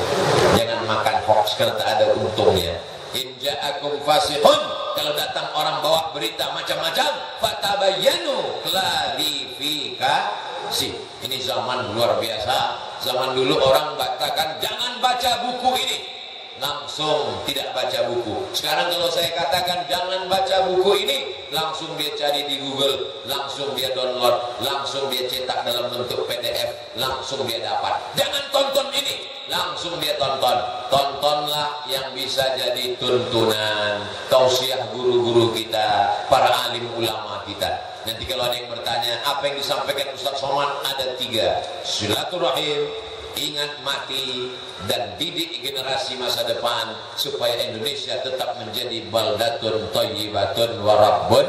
S1: Jangan makan hoax karena tak ada untungnya. In ja'akum fasiqun, kalau datang orang bawa berita macam-macam, fatabayyanu, klarifikasi. Ini zaman luar biasa. Zaman dulu orang katakan jangan baca buku ini, langsung tidak baca buku. Sekarang kalau saya katakan jangan baca buku ini, langsung dia cari di Google, langsung dia download, langsung dia cetak dalam bentuk PDF, langsung dia dapat. Jangan tonton ini, langsung dia tonton. Tontonlah yang bisa jadi tuntunan, tausiah guru-guru kita, para alim ulama kita. Nanti kalau ada yang bertanya apa yang disampaikan Ustaz Somad, ada 3: silaturahim, ingat mati, dan didik generasi masa depan supaya Indonesia tetap menjadi baldatun thayyibatun wa rabbun.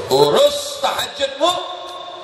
S1: Urus tahajudmu,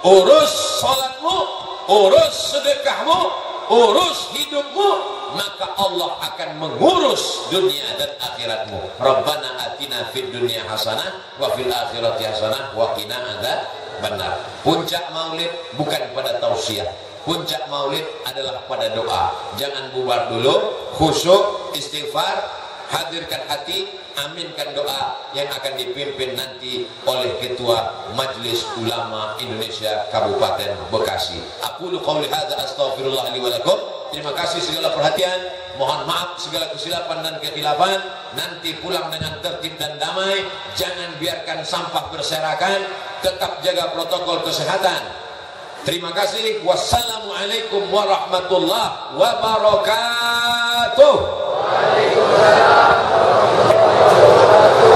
S1: urus salatmu, urus sedekahmu, urus hidupmu, maka Allah akan mengurus dunia dan akhiratmu. Rabbana atina fid dunya hasanah wa fil akhirati hasanah wa qina adzabannar. Puncak maulid bukan pada tausiah. Puncak maulid adalah pada doa. Jangan bubar dulu, khusyuk, istighfar, hadirkan hati, aminkan doa yang akan dipimpin nanti oleh Ketua Majelis Ulama Indonesia Kabupaten Bekasi. Aqulu qouli hadza astaghfirullah li wa lakum. Terima kasih segala perhatian. Mohon maaf segala kesilapan dan kekhilafan. Nanti pulang dengan tertib dan damai. Jangan biarkan sampah berserakan. Tetap jaga protokol kesehatan. Terima kasih. Wassalamualaikum warahmatullahi wabarakatuh. Waalaikumsalam warahmatullahi wabarakatuh.